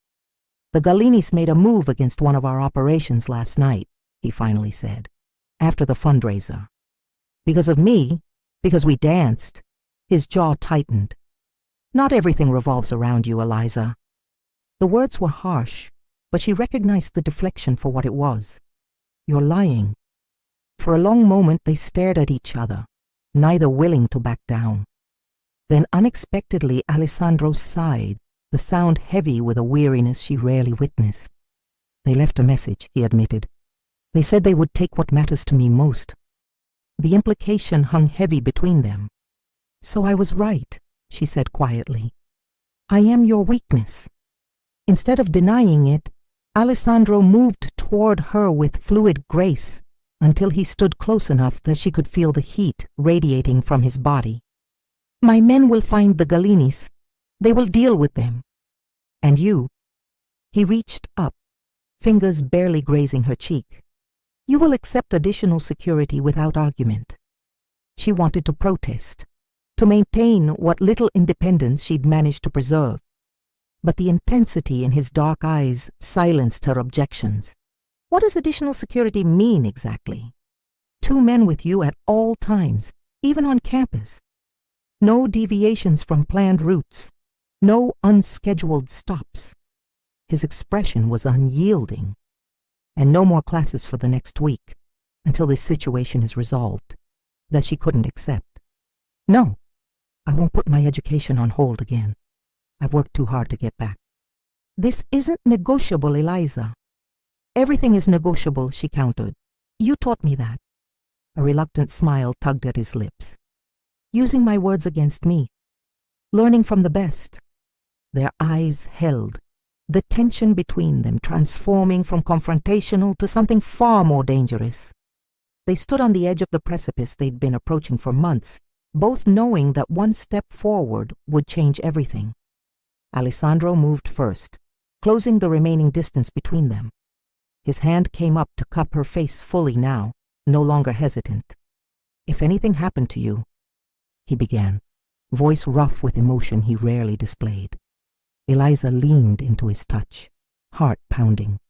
"The Gallinis made a move against one of our operations last night," he finally said, "after the fundraiser. Because of me, because we danced." His jaw tightened. "Not everything revolves around you, Eliza." The words were harsh, but she recognized the deflection for what it was. "You're lying." For a long moment they stared at each other, neither willing to back down. Then unexpectedly Alessandro sighed, the sound heavy with a weariness she rarely witnessed. "They left a message," he admitted. "They said they would take what matters to me most." The implication hung heavy between them. "So I was right," she said quietly. "I am your weakness." Instead of denying it, Alessandro moved toward her with fluid grace until he stood close enough that she could feel the heat radiating from his body. "My men will find the Gallinis. They will deal with them. And you—" He reached up, fingers barely grazing her cheek. "You will accept additional security without argument." She wanted to protest, to maintain what little independence she'd managed to preserve. But the intensity in his dark eyes silenced her objections. "What does additional security mean exactly?" "2 men with you at all times, even on campus. No deviations from planned routes. No unscheduled stops." His expression was unyielding. "And no more classes for the next week, until this situation is resolved." That she couldn't accept. "No, I won't put my education on hold again. I've worked too hard to get back." "This isn't negotiable, Eliza." "Everything is negotiable," she countered. "You taught me that." A reluctant smile tugged at his lips. "Using my words against me. Learning from the best." Their eyes held, the tension between them transforming from confrontational to something far more dangerous. They stood on the edge of the precipice they'd been approaching for months, both knowing that one step forward would change everything. Alessandro moved first, closing the remaining distance between them. His hand came up to cup her face fully now, no longer hesitant. "If anything happened to you," he began, voice rough with emotion he rarely displayed, Eliza leaned into his touch, heart pounding.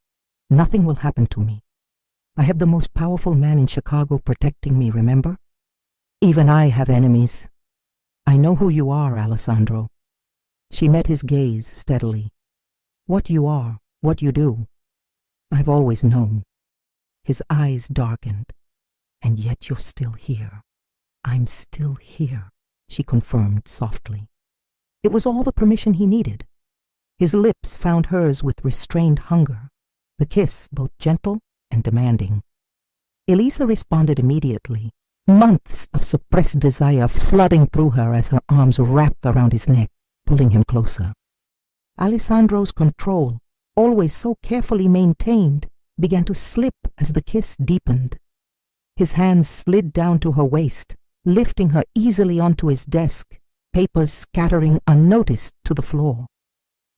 Nothing will happen to me. I have the most powerful man in Chicago protecting me, remember? Even I have enemies. I know who you are, Alessandro. She met his gaze steadily. What you are, what you do, I've always known. His eyes darkened. And yet you're still here. I'm still here, she confirmed softly. It was all the permission he needed. His lips found hers with restrained hunger, the kiss both gentle and demanding. Elisa responded immediately, months of suppressed desire flooding through her as her arms wrapped around his neck, pulling him closer. Alessandro's control, always so carefully maintained, began to slip as the kiss deepened. His hands slid down to her waist, lifting her easily onto his desk, papers scattering unnoticed to the floor.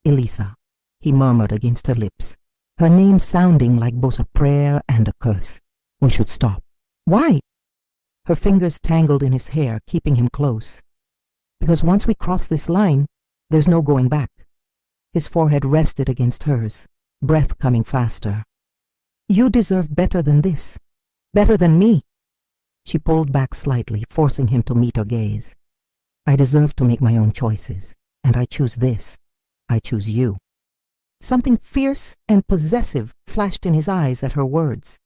Elisa, he murmured against her lips, her name sounding like both a prayer and a curse. We should stop. Why? Her fingers tangled in his hair, keeping him close. Because once we cross this line, there's no going back. His forehead rested against hers, breath coming faster. You deserve better than this. Better than me. She pulled back slightly, forcing him to meet her gaze. I deserve to make my own choices, and I choose this. I choose you. Something fierce and possessive flashed in his eyes at her words.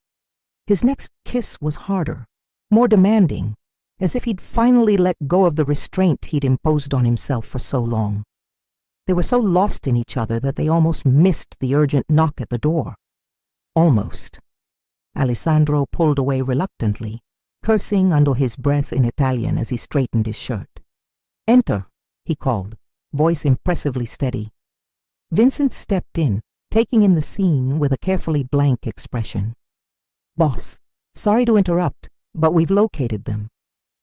His next kiss was harder, more demanding, as if he'd finally let go of the restraint he'd imposed on himself for so long. They were so lost in each other that they almost missed the urgent knock at the door. Almost. Alessandro pulled away reluctantly, cursing under his breath in Italian as he straightened his shirt. Enter, he called, voice impressively steady. Vincent stepped in, taking in the scene with a carefully blank expression. Boss, sorry to interrupt, but we've located them.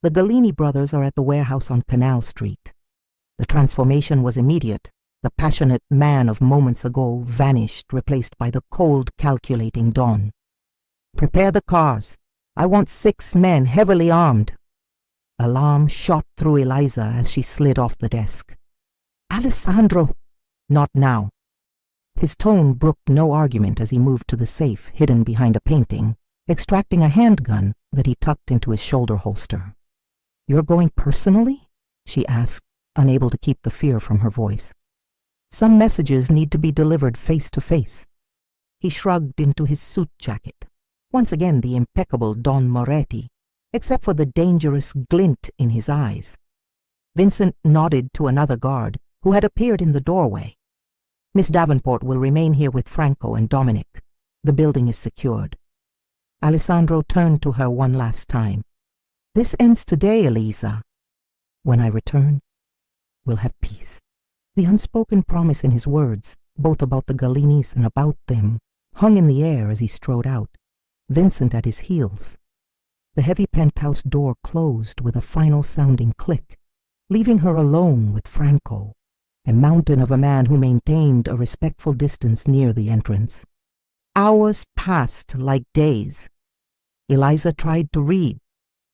The Gallini brothers are at the warehouse on Canal Street. The transformation was immediate. The passionate man of moments ago vanished, replaced by the cold, calculating Don. Prepare the cars. I want 6 men heavily armed. Alarm shot through Eliza as she slid off the desk. Alessandro! Not now. His tone brooked no argument as he moved to the safe hidden behind a painting, extracting a handgun that he tucked into his shoulder holster. You're going personally? She asked, unable to keep the fear from her voice. Some messages need to be delivered face to face. He shrugged into his suit jacket, once again the impeccable Don Moretti, except for the dangerous glint in his eyes. Vincent nodded to another guard who had appeared in the doorway. Miss Davenport will remain here with Franco and Dominic. The building is secured. Alessandro turned to her one last time. This ends today, Elisa. When I return, we'll have peace. The unspoken promise in his words, both about the Gallinis and about them, hung in the air as he strode out, Vincent at his heels. The heavy penthouse door closed with a final sounding click, leaving her alone with Franco, a mountain of a man who maintained a respectful distance near the entrance. Hours passed like days. Eliza tried to read,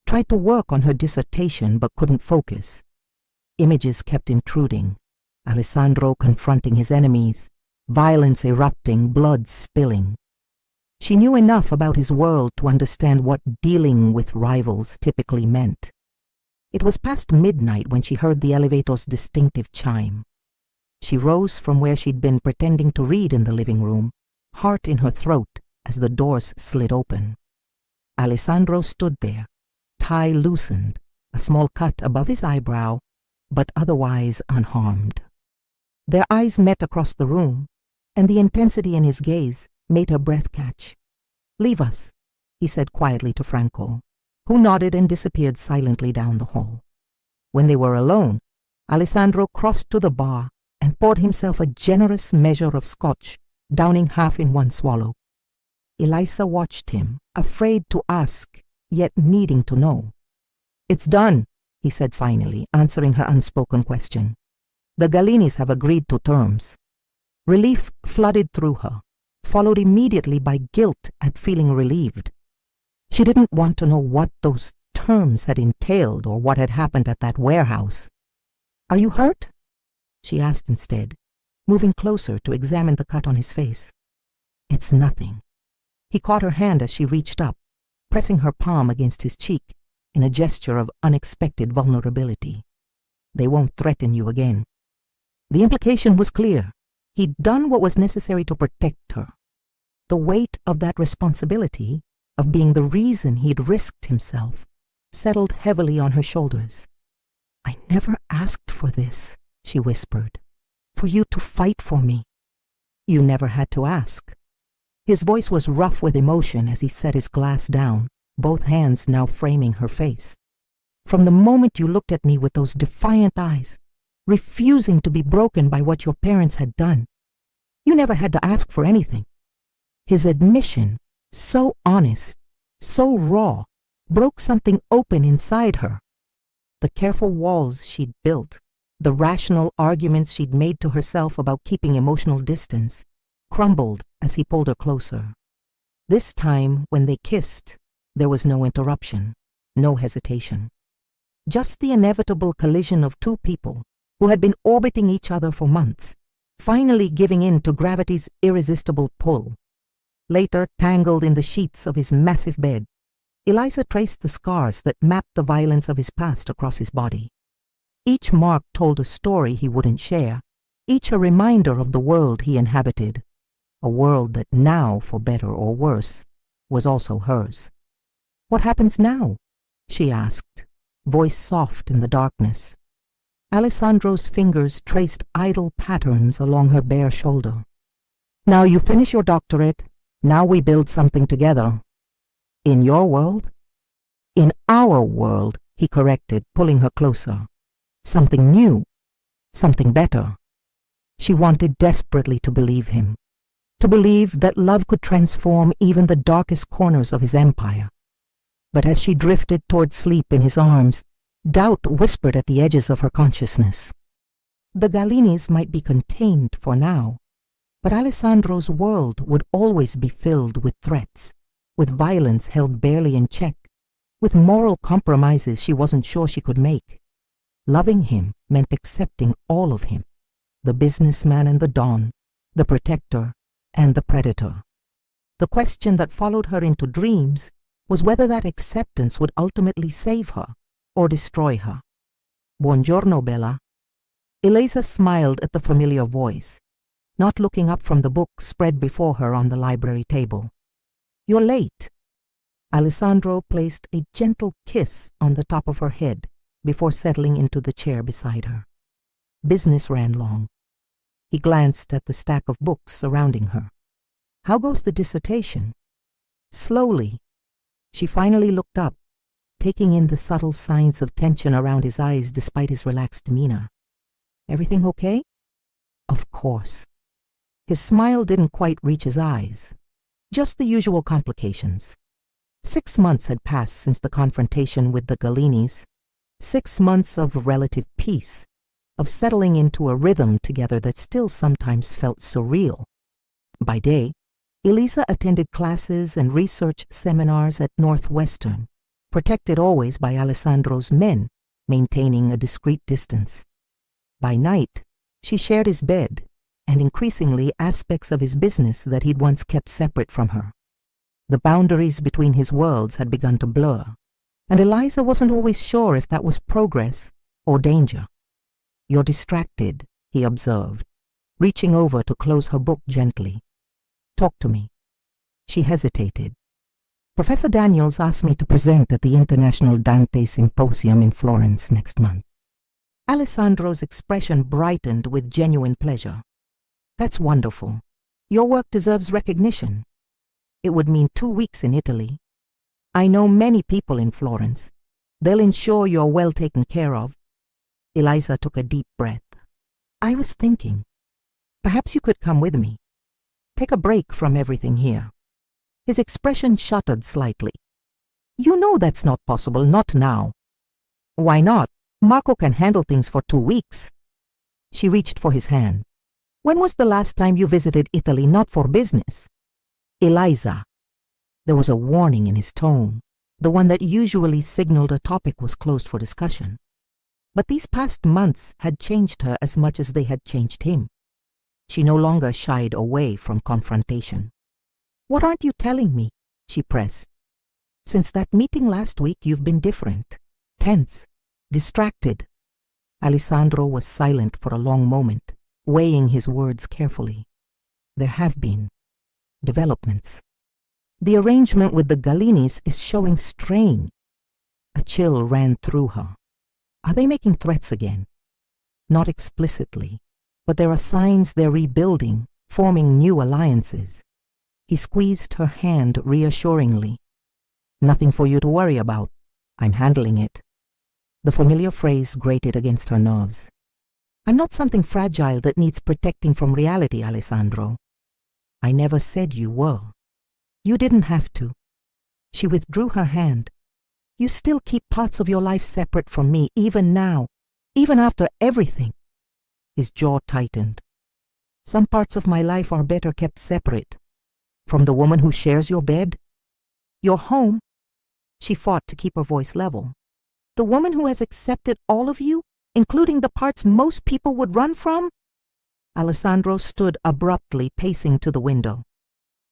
tried to work on her dissertation but couldn't focus. Images kept intruding. Alessandro confronting his enemies, violence erupting, blood spilling. She knew enough about his world to understand what dealing with rivals typically meant. It was past midnight when she heard the elevator's distinctive chime. She rose from where she'd been pretending to read in the living room, heart in her throat as the doors slid open. Alessandro stood there, tie loosened, a small cut above his eyebrow, but otherwise unharmed. Their eyes met across the room, and the intensity in his gaze made her breath catch. Leave us, he said quietly to Franco, who nodded and disappeared silently down the hall. When they were alone, Alessandro crossed to the bar and poured himself a generous measure of scotch, downing half in one swallow. Eliza watched him, afraid to ask, yet needing to know. It's done, he said finally, answering her unspoken question. The Gallinis have agreed to terms. Relief flooded through her, followed immediately by guilt at feeling relieved. She didn't want to know what those terms had entailed or what had happened at that warehouse. Are you hurt? She asked instead, moving closer to examine the cut on his face. "It's nothing." He caught her hand as she reached up, pressing her palm against his cheek in a gesture of unexpected vulnerability. "They won't threaten you again." The implication was clear. He'd done what was necessary to protect her. The weight of that responsibility, of being the reason he'd risked himself, settled heavily on her shoulders. "I never asked for this," she whispered. "For you to fight for me." "You never had to ask." His voice was rough with emotion as he set his glass down, both hands now framing her face. "From the moment you looked at me with those defiant eyes, refusing to be broken by what your parents had done, you never had to ask for anything." His admission, so honest, so raw, broke something open inside her. The careful walls she'd built, the rational arguments she'd made to herself about keeping emotional distance, crumbled as he pulled her closer. This time, when they kissed, there was no interruption, no hesitation. Just the inevitable collision of two people who had been orbiting each other for months, finally giving in to gravity's irresistible pull. Later, tangled in the sheets of his massive bed, Eliza traced the scars that mapped the violence of his past across his body. Each mark told a story he wouldn't share, each a reminder of the world he inhabited, a world that now, for better or worse, was also hers. "What happens now?" she asked, voice soft in the darkness. Alessandro's fingers traced idle patterns along her bare shoulder. "Now you finish your doctorate, now we build something together." "In your world?" "In our world," he corrected, pulling her closer. "Something new, something better." She wanted desperately to believe him, to believe that love could transform even the darkest corners of his empire. But as she drifted toward sleep in his arms, doubt whispered at the edges of her consciousness. The Gallinis might be contained for now, but Alessandro's world would always be filled with threats, with violence held barely in check, with moral compromises she wasn't sure she could make. Loving him meant accepting all of him, the businessman and the don, the protector and the predator. The question that followed her into dreams was whether that acceptance would ultimately save her or destroy her. "Buongiorno, Bella." Eliza smiled at the familiar voice, not looking up from the book spread before her on the library table. "You're late." Alessandro placed a gentle kiss on the top of her head before settling into the chair beside her. Business ran long. He glanced at the stack of books surrounding her. "How goes the dissertation?" Slowly, she finally looked up, taking in the subtle signs of tension around his eyes despite his relaxed demeanor. "Everything okay?" "Of course." His smile didn't quite reach his eyes. Just the usual complications. 6 months had passed since the confrontation with the Gallinis. 6 months of relative peace, of settling into a rhythm together that still sometimes felt surreal. By day, Eliza attended classes and research seminars at Northwestern, protected always by Alessandro's men, maintaining a discreet distance. By night, she shared his bed, and increasingly aspects of his business that he'd once kept separate from her. The boundaries between his worlds had begun to blur, and Eliza wasn't always sure if that was progress or danger. "You're distracted," he observed, reaching over to close her book gently. "Talk to me." She hesitated. "Professor Daniels asked me to present at the International Dante Symposium in Florence next month." Alessandro's expression brightened with genuine pleasure. "That's wonderful. Your work deserves recognition. It would mean 2 weeks in Italy. I know many people in Florence. They'll ensure you're well taken care of." Eliza took a deep breath. "I was thinking, perhaps you could come with me. Take a break from everything here." His expression shuddered slightly. "You know that's not possible, not now." "Why not? Marco can handle things for 2 weeks." She reached for his hand. "When was the last time you visited Italy not for business?" "Eliza." There was a warning in his tone, the one that usually signaled a topic was closed for discussion. But these past months had changed her as much as they had changed him. She no longer shied away from confrontation. "What aren't you telling me?" she pressed. "Since that meeting last week, you've been different, tense, distracted." Alessandro was silent for a long moment, weighing his words carefully. "There have been developments. The arrangement with the Gallinis is showing strain." A chill ran through her. "Are they making threats again?" "Not explicitly, but there are signs they're rebuilding, forming new alliances." He squeezed her hand reassuringly. "Nothing for you to worry about. I'm handling it." The familiar phrase grated against her nerves. "I'm not something fragile that needs protecting from reality, Alessandro." "I never said you were." "You didn't have to." She withdrew her hand. "You still keep parts of your life separate from me, even now, even after everything." His jaw tightened. "Some parts of my life are better kept separate. From the woman who shares your bed, your home." She fought to keep her voice level. "The woman who has accepted all of you, including the parts most people would run from?" Alessandro stood abruptly, pacing to the window.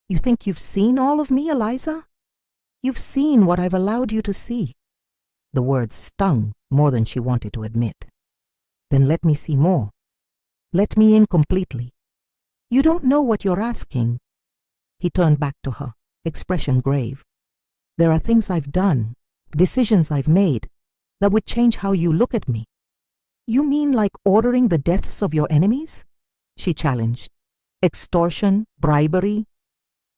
"You think you've seen all of me, Eliza? You've seen what I've allowed you to see." The words stung more than she wanted to admit. "Then let me see more. Let me in completely." "You don't know what you're asking." He turned back to her, expression grave. "There are things I've done, decisions I've made, that would change how you look at me." "You mean like ordering the deaths of your enemies?" she challenged. "Extortion, bribery?"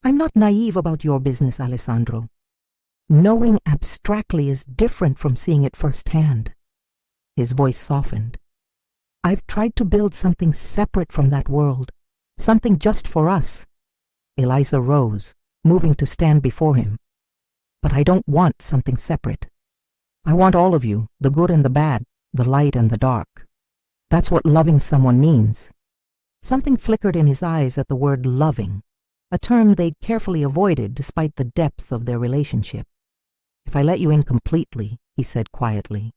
"I'm not naive about your business, Alessandro. Knowing abstractly is different from seeing it firsthand." His voice softened. "I've tried to build something separate from that world, something just for us." Eliza rose, moving to stand before him. "But I don't want something separate. I want all of you, the good and the bad, the light and the dark. That's what loving someone means." Something flickered in his eyes at the word loving, a term they'd carefully avoided despite the depth of their relationship. "If I let you in completely," he said quietly,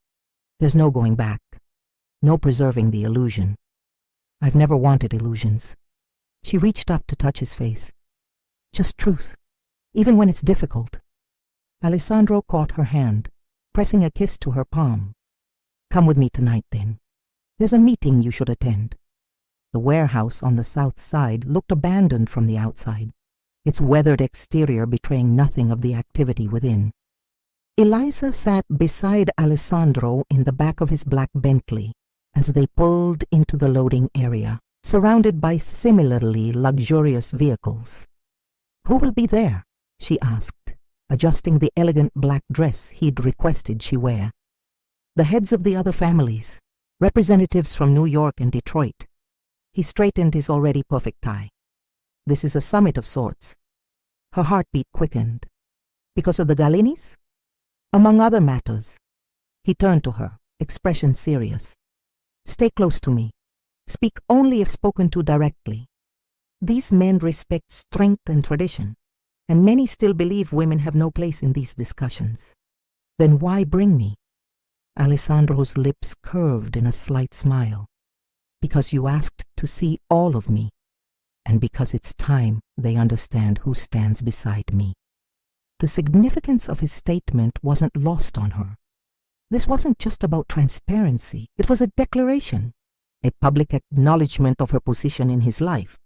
"there's no going back, no preserving the illusion. I've never wanted illusions." She reached up to touch his face. "Just truth, even when it's difficult." Alessandro caught her hand, pressing a kiss to her palm. "Come with me tonight, then. There's a meeting you should attend." The warehouse on the south side looked abandoned from the outside, its weathered exterior betraying nothing of the activity within. Eliza sat beside Alessandro in the back of his black Bentley as they pulled into the loading area, surrounded by similarly luxurious vehicles. "Who will be there?" she asked, adjusting the elegant black dress he'd requested she wear. "The heads of the other families, representatives from New York and Detroit." He straightened his already perfect tie. "This is a summit of sorts." Her heartbeat quickened. "Because of the Gallinis?" "Among other matters." He turned to her, expression serious. "Stay close to me. Speak only if spoken to directly. These men respect strength and tradition, and many still believe women have no place in these discussions." "Then why bring me?" Alessandro's lips curved in a slight smile. "Because you asked to see all of me, and because it's time they understand who stands beside me." The significance of his statement wasn't lost on her. This wasn't just about transparency. It was a declaration, a public acknowledgement of her position in his life.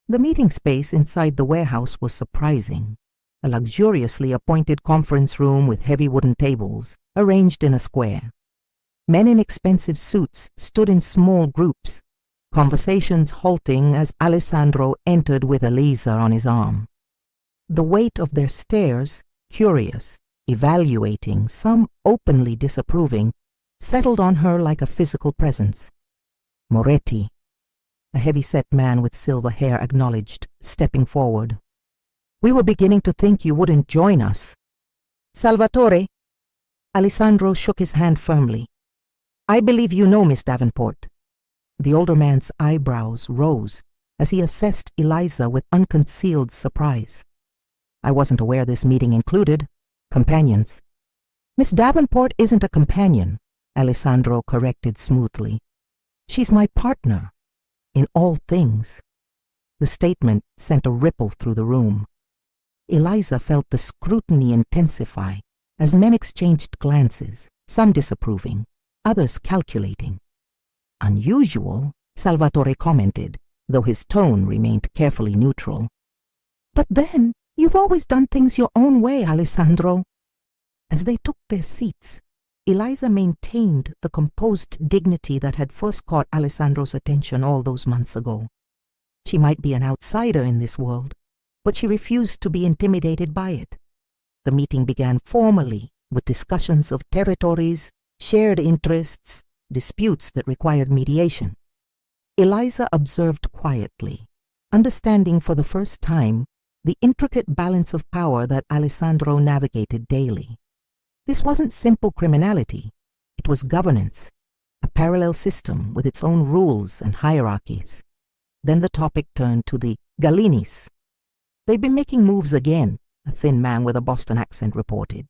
The meeting space inside the warehouse was surprising. A luxuriously appointed conference room with heavy wooden tables, arranged in a square. Men in expensive suits stood in small groups, conversations halting as Alessandro entered with Eliza on his arm. The weight of their stares, curious, evaluating, some openly disapproving, settled on her like a physical presence. Moretti, a heavy-set man with silver hair, acknowledged, stepping forward. "We were beginning to think you wouldn't join us." "Salvatore?" Alessandro shook his hand firmly. "I believe you know Miss Davenport." The older man's eyebrows rose as he assessed Eliza with unconcealed surprise. "I wasn't aware this meeting included companions." "Miss Davenport isn't a companion," Alessandro corrected smoothly. "She's my partner. In all things." The statement sent a ripple through the room. Eliza felt the scrutiny intensify as men exchanged glances, some disapproving, others calculating. Unusual, Salvatore commented, though his tone remained carefully neutral. But then, you've always done things your own way, Alessandro. As they took their seats, Eliza maintained the composed dignity that had first caught Alessandro's attention all those months ago. She might be an outsider in this world, but she refused to be intimidated by it. The meeting began formally with discussions of territories, shared interests, disputes that required mediation. Eliza observed quietly, understanding for the first time the intricate balance of power that Alessandro navigated daily. This wasn't simple criminality, it was governance, a parallel system with its own rules and hierarchies. Then the topic turned to the Gallinis. They've been making moves again, a thin man with a Boston accent reported.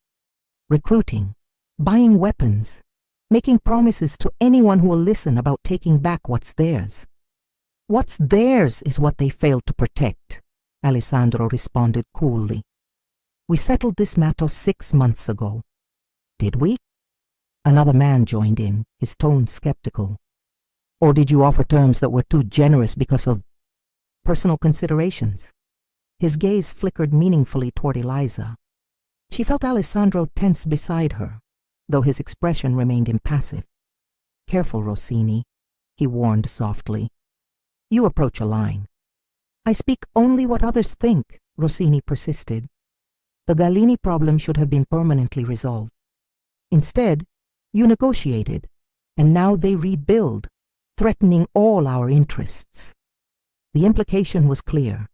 Recruiting, buying weapons, making promises to anyone who will listen about taking back what's theirs. What's theirs is what they failed to protect, Alessandro responded coolly. We settled this matter 6 months ago. Did we? Another man joined in, his tone skeptical. Or did you offer terms that were too generous because of personal considerations? His gaze flickered meaningfully toward Eliza. She felt Alessandro tense beside her, though his expression remained impassive. Careful, Rossini, he warned softly. You approach a line. I speak only what others think, Rossini persisted. The Gallini problem should have been permanently resolved. Instead, you negotiated, and now they rebuild, threatening all our interests. The implication was clear.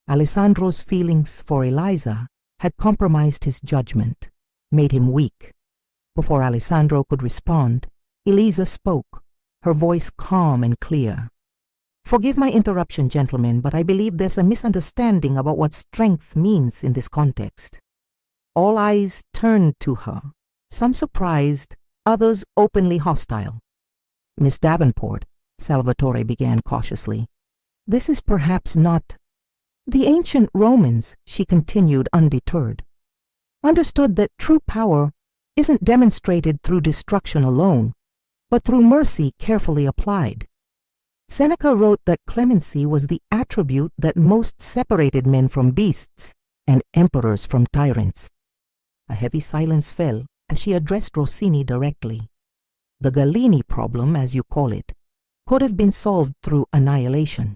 Alessandro's feelings for Eliza had compromised his judgment, made him weak. Before Alessandro could respond, Eliza spoke, her voice calm and clear. Forgive my interruption, gentlemen, but I believe there's a misunderstanding about what strength means in this context. All eyes turned to her, some surprised, others openly hostile. Miss Davenport, Salvatore began cautiously, this is perhaps not. The ancient Romans, she continued undeterred, understood that true power isn't demonstrated through destruction alone, but through mercy carefully applied. Seneca wrote that clemency was the attribute that most separated men from beasts and emperors from tyrants. A heavy silence fell as she addressed Rossini directly. The Gallini problem, as you call it, could have been solved through annihilation.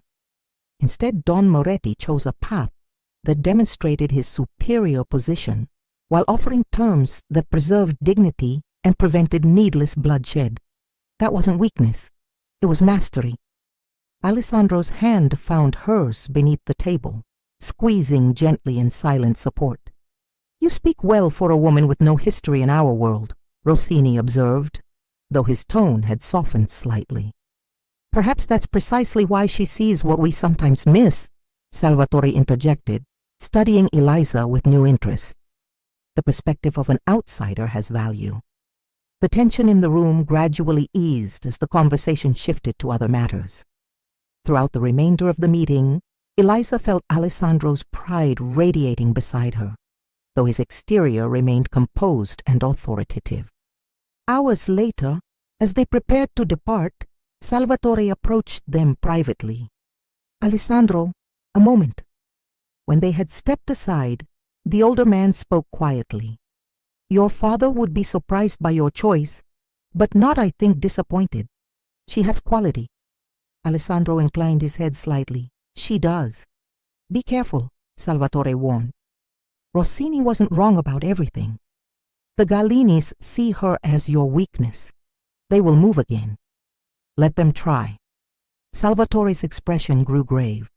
Instead, Don Moretti chose a path that demonstrated his superior position while offering terms that preserved dignity and prevented needless bloodshed. That wasn't weakness, it was mastery. Alessandro's hand found hers beneath the table, squeezing gently in silent support. You speak well for a woman with no history in our world, Rossini observed, though his tone had softened slightly. Perhaps that's precisely why she sees what we sometimes miss, Salvatore interjected, studying Eliza with new interest. The perspective of an outsider has value. The tension in the room gradually eased as the conversation shifted to other matters. Throughout the remainder of the meeting, Eliza felt Alessandro's pride radiating beside her, though his exterior remained composed and authoritative. Hours later, as they prepared to depart, Salvatore approached them privately. Alessandro, a moment. When they had stepped aside, the older man spoke quietly. Your father would be surprised by your choice, but not, I think, disappointed. She has quality. Alessandro inclined his head slightly. She does. Be careful, Salvatore warned. Rossini wasn't wrong about everything. The Gallinis see her as your weakness. They will move again. Let them try. Salvatore's expression grew grave.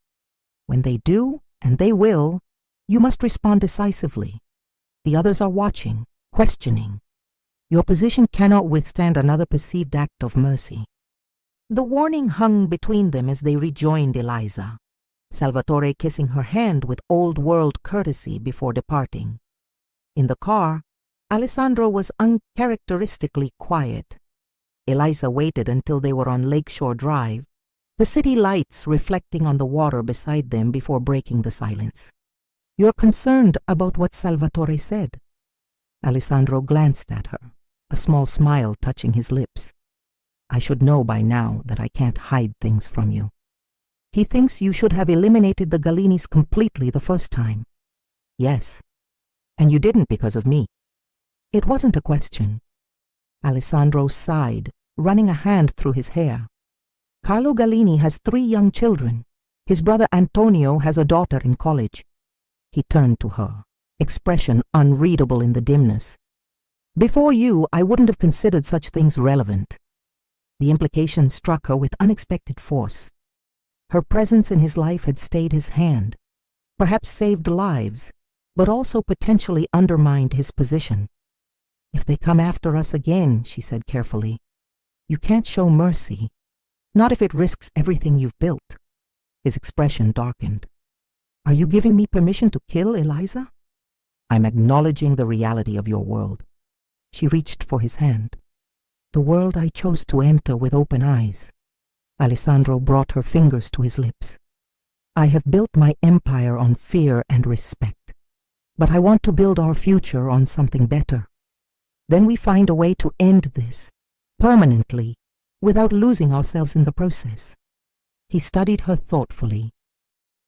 When they do, and they will, you must respond decisively. The others are watching, questioning. Your position cannot withstand another perceived act of mercy. The warning hung between them as they rejoined Eliza, Salvatore kissing her hand with old-world courtesy before departing. In the car, Alessandro was uncharacteristically quiet. Eliza waited until they were on Lakeshore Drive, the city lights reflecting on the water beside them before breaking the silence. "You're concerned about what Salvatore said." Alessandro glanced at her, a small smile touching his lips. "I should know by now that I can't hide things from you. He thinks you should have eliminated the Gallinis completely the first time." "Yes, and you didn't because of me." It wasn't a question. Alessandro sighed, running a hand through his hair. "Carlo Gallini has 3 young children. His brother Antonio has a daughter in college." He turned to her, expression unreadable in the dimness. "Before you, I wouldn't have considered such things relevant." The implication struck her with unexpected force. Her presence in his life had stayed his hand, perhaps saved lives, but also potentially undermined his position. "If they come after us again," she said carefully, "you can't show mercy, not if it risks everything you've built." His expression darkened. "Are you giving me permission to kill Eliza?" "I'm acknowledging the reality of your world." She reached for his hand. "The world I chose to enter with open eyes." Alessandro brought her fingers to his lips. "I have built my empire on fear and respect, but I want to build our future on something better. Then we find a way to end this, permanently, without losing ourselves in the process." He studied her thoughtfully.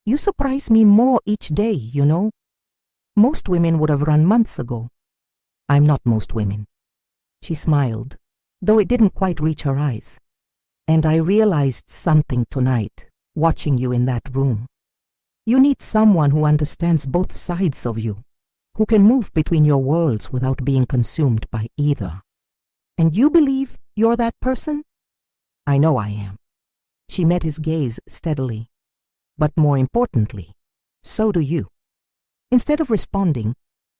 "You surprise me more each day, you know. Most women would have run months ago." "I'm not most women." She smiled, though it didn't quite reach her eyes. "And I realized something tonight, watching you in that room. You need someone who understands both sides of you, who can move between your worlds without being consumed by either. And you believe you're that person?" "I know I am." She met his gaze steadily. "But more importantly, so do you." Instead of responding,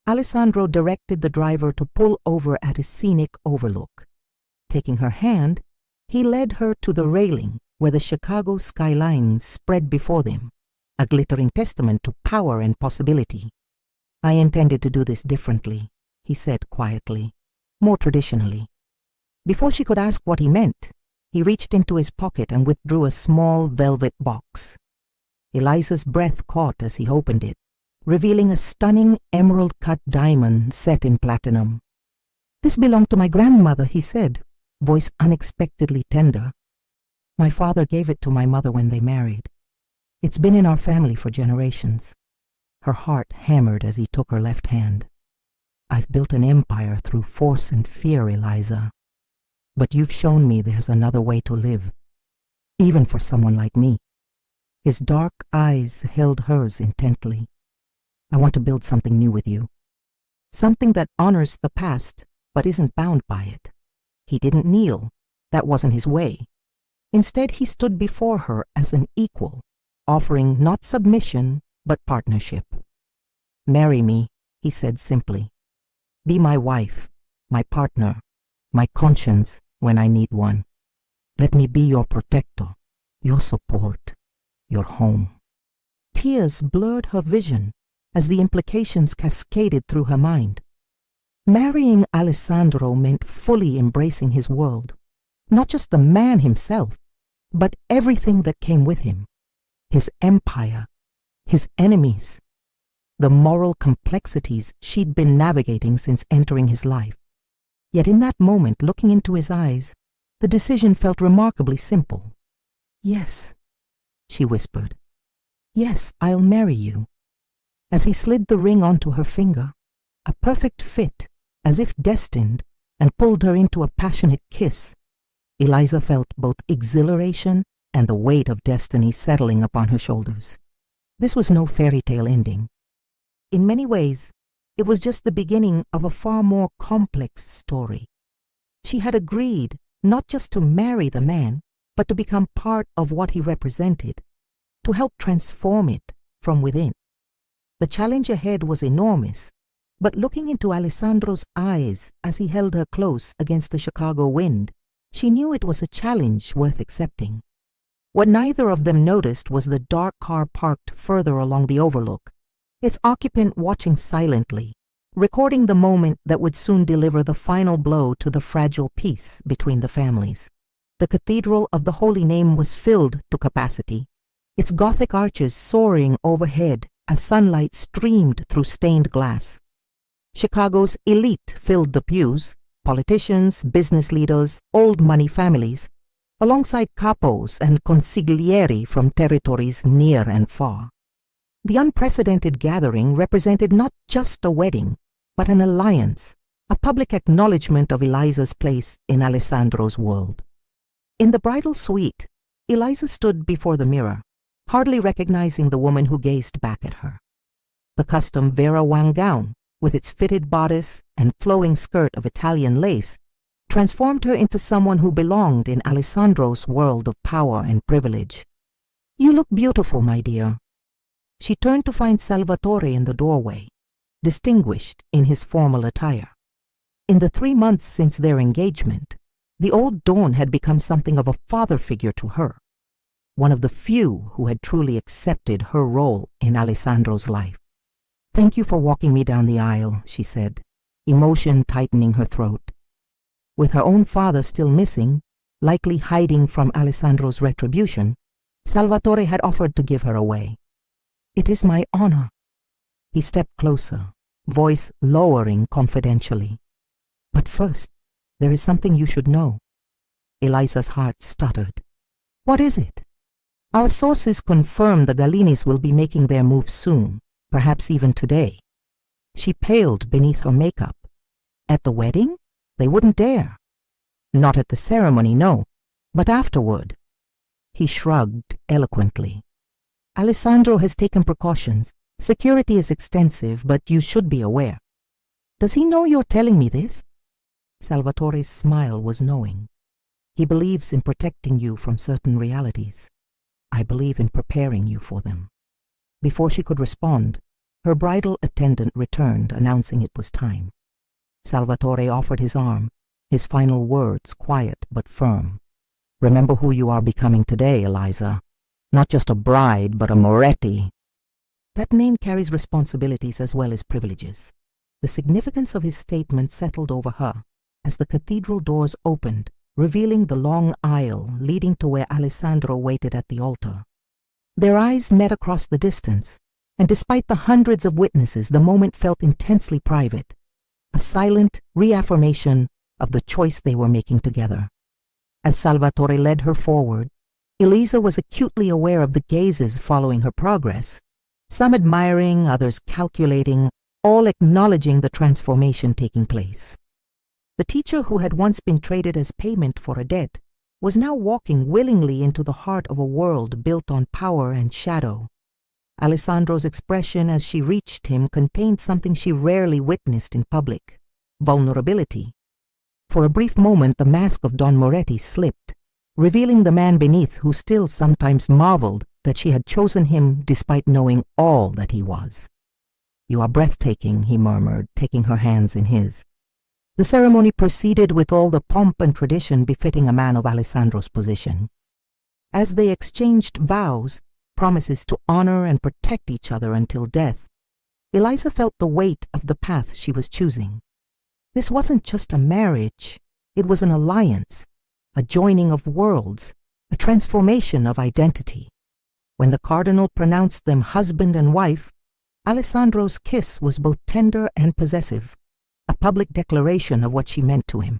Alessandro directed the driver to pull over at a scenic overlook. Taking her hand, he led her to the railing where the Chicago skyline spread before them, a glittering testament to power and possibility. "I intended to do this differently," he said quietly, "more traditionally." Before she could ask what he meant, he reached into his pocket and withdrew a small velvet box. Eliza's breath caught as he opened it, revealing a stunning emerald-cut diamond set in platinum. "This belonged to my grandmother," he said, voice unexpectedly tender. "My father gave it to my mother when they married. It's been in our family for generations." Her heart hammered as he took her left hand. "I've built an empire through force and fear, Eliza. But you've shown me there's another way to live, even for someone like me." His dark eyes held hers intently. "I want to build something new with you. Something that honors the past, but isn't bound by it." He didn't kneel. That wasn't his way. Instead, he stood before her as an equal, offering not submission, but partnership. "Marry me," he said simply. "Be my wife, my partner, my conscience when I need one. Let me be your protector, your support, your home." Tears blurred her vision as the implications cascaded through her mind. Marrying Alessandro meant fully embracing his world, not just the man himself, but everything that came with him. His empire, his enemies, the moral complexities she'd been navigating since entering his life. Yet in that moment, looking into his eyes, the decision felt remarkably simple. "Yes," she whispered. "Yes, I'll marry you." As he slid the ring onto her finger, a perfect fit, as if destined, and pulled her into a passionate kiss, Eliza felt both exhilaration and the weight of destiny settling upon her shoulders. This was no fairy tale ending. In many ways, it was just the beginning of a far more complex story. She had agreed not just to marry the man, but to become part of what he represented, to help transform it from within. The challenge ahead was enormous, but looking into Alessandro's eyes as he held her close against the Chicago wind, she knew it was a challenge worth accepting. What neither of them noticed was the dark car parked further along the overlook, its occupant watching silently, recording the moment that would soon deliver the final blow to the fragile peace between the families. The Cathedral of the Holy Name was filled to capacity, its Gothic arches soaring overhead as sunlight streamed through stained glass. Chicago's elite filled the pews, politicians, business leaders, old money families, alongside capos and consiglieri from territories near and far. The unprecedented gathering represented not just a wedding, but an alliance, a public acknowledgement of Eliza's place in Alessandro's world. In the bridal suite, Eliza stood before the mirror, hardly recognizing the woman who gazed back at her. The custom Vera Wang gown, with its fitted bodice and flowing skirt of Italian lace, transformed her into someone who belonged in Alessandro's world of power and privilege. "You look beautiful, my dear." She turned to find Salvatore in the doorway, distinguished in his formal attire. In the 3 months since their engagement, the old Don had become something of a father figure to her, one of the few who had truly accepted her role in Alessandro's life. "Thank you for walking me down the aisle," she said, emotion tightening her throat. With her own father still missing, likely hiding from Alessandro's retribution, Salvatore had offered to give her away. "It is my honor." He stepped closer, voice lowering confidentially. "But first, there is something you should know." Eliza's heart stuttered. "What is it?" "Our sources confirm the Gallinis will be making their move soon, perhaps even today." She paled beneath her makeup. "At the wedding? They wouldn't dare." "Not at the ceremony, no, but afterward." He shrugged eloquently. "Alessandro has taken precautions. Security is extensive, but you should be aware." "Does he know you're telling me this?" Salvatore's smile was knowing. "He believes in protecting you from certain realities. I believe in preparing you for them." Before she could respond, her bridal attendant returned, announcing it was time. Salvatore offered his arm, his final words quiet but firm. "Remember who you are becoming today, Eliza. Not just a bride, but a Moretti." That name carries responsibilities as well as privileges. The significance of his statement settled over her as the cathedral doors opened, revealing the long aisle leading to where Alessandro waited at the altar. Their eyes met across the distance, and despite the hundreds of witnesses, the moment felt intensely private, a silent reaffirmation of the choice they were making together. As Salvatore led her forward, Eliza was acutely aware of the gazes following her progress, some admiring, others calculating, all acknowledging the transformation taking place. The teacher who had once been traded as payment for a debt was now walking willingly into the heart of a world built on power and shadow. Alessandro's expression as she reached him contained something she rarely witnessed in public: vulnerability. For a brief moment the mask of Don Moretti slipped, revealing the man beneath who still sometimes marveled that she had chosen him despite knowing all that he was. "You are breathtaking," he murmured, taking her hands in his. The ceremony proceeded with all the pomp and tradition befitting a man of Alessandro's position. As they exchanged vows, promises to honor and protect each other until death, Eliza felt the weight of the path she was choosing. This wasn't just a marriage, it was an alliance, a joining of worlds, a transformation of identity. When the cardinal pronounced them husband and wife, Alessandro's kiss was both tender and possessive, a public declaration of what she meant to him.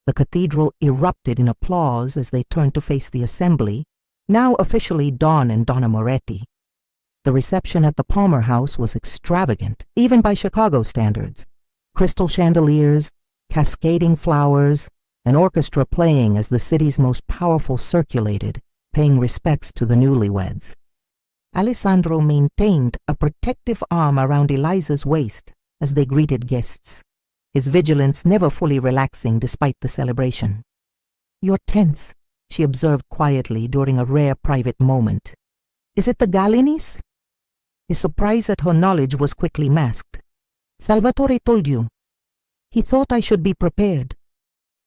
The cathedral erupted in applause as they turned to face the assembly, now officially Don and Donna Moretti. The reception at the Palmer House was extravagant, even by Chicago standards. Crystal chandeliers, cascading flowers, an orchestra playing as the city's most powerful circulated, paying respects to the newlyweds. Alessandro maintained a protective arm around Eliza's waist as they greeted guests, his vigilance never fully relaxing despite the celebration. "You're tense," she observed quietly during a rare private moment. "Is it the Gallinis?" His surprise at her knowledge was quickly masked. "Salvatore told you. He thought I should be prepared."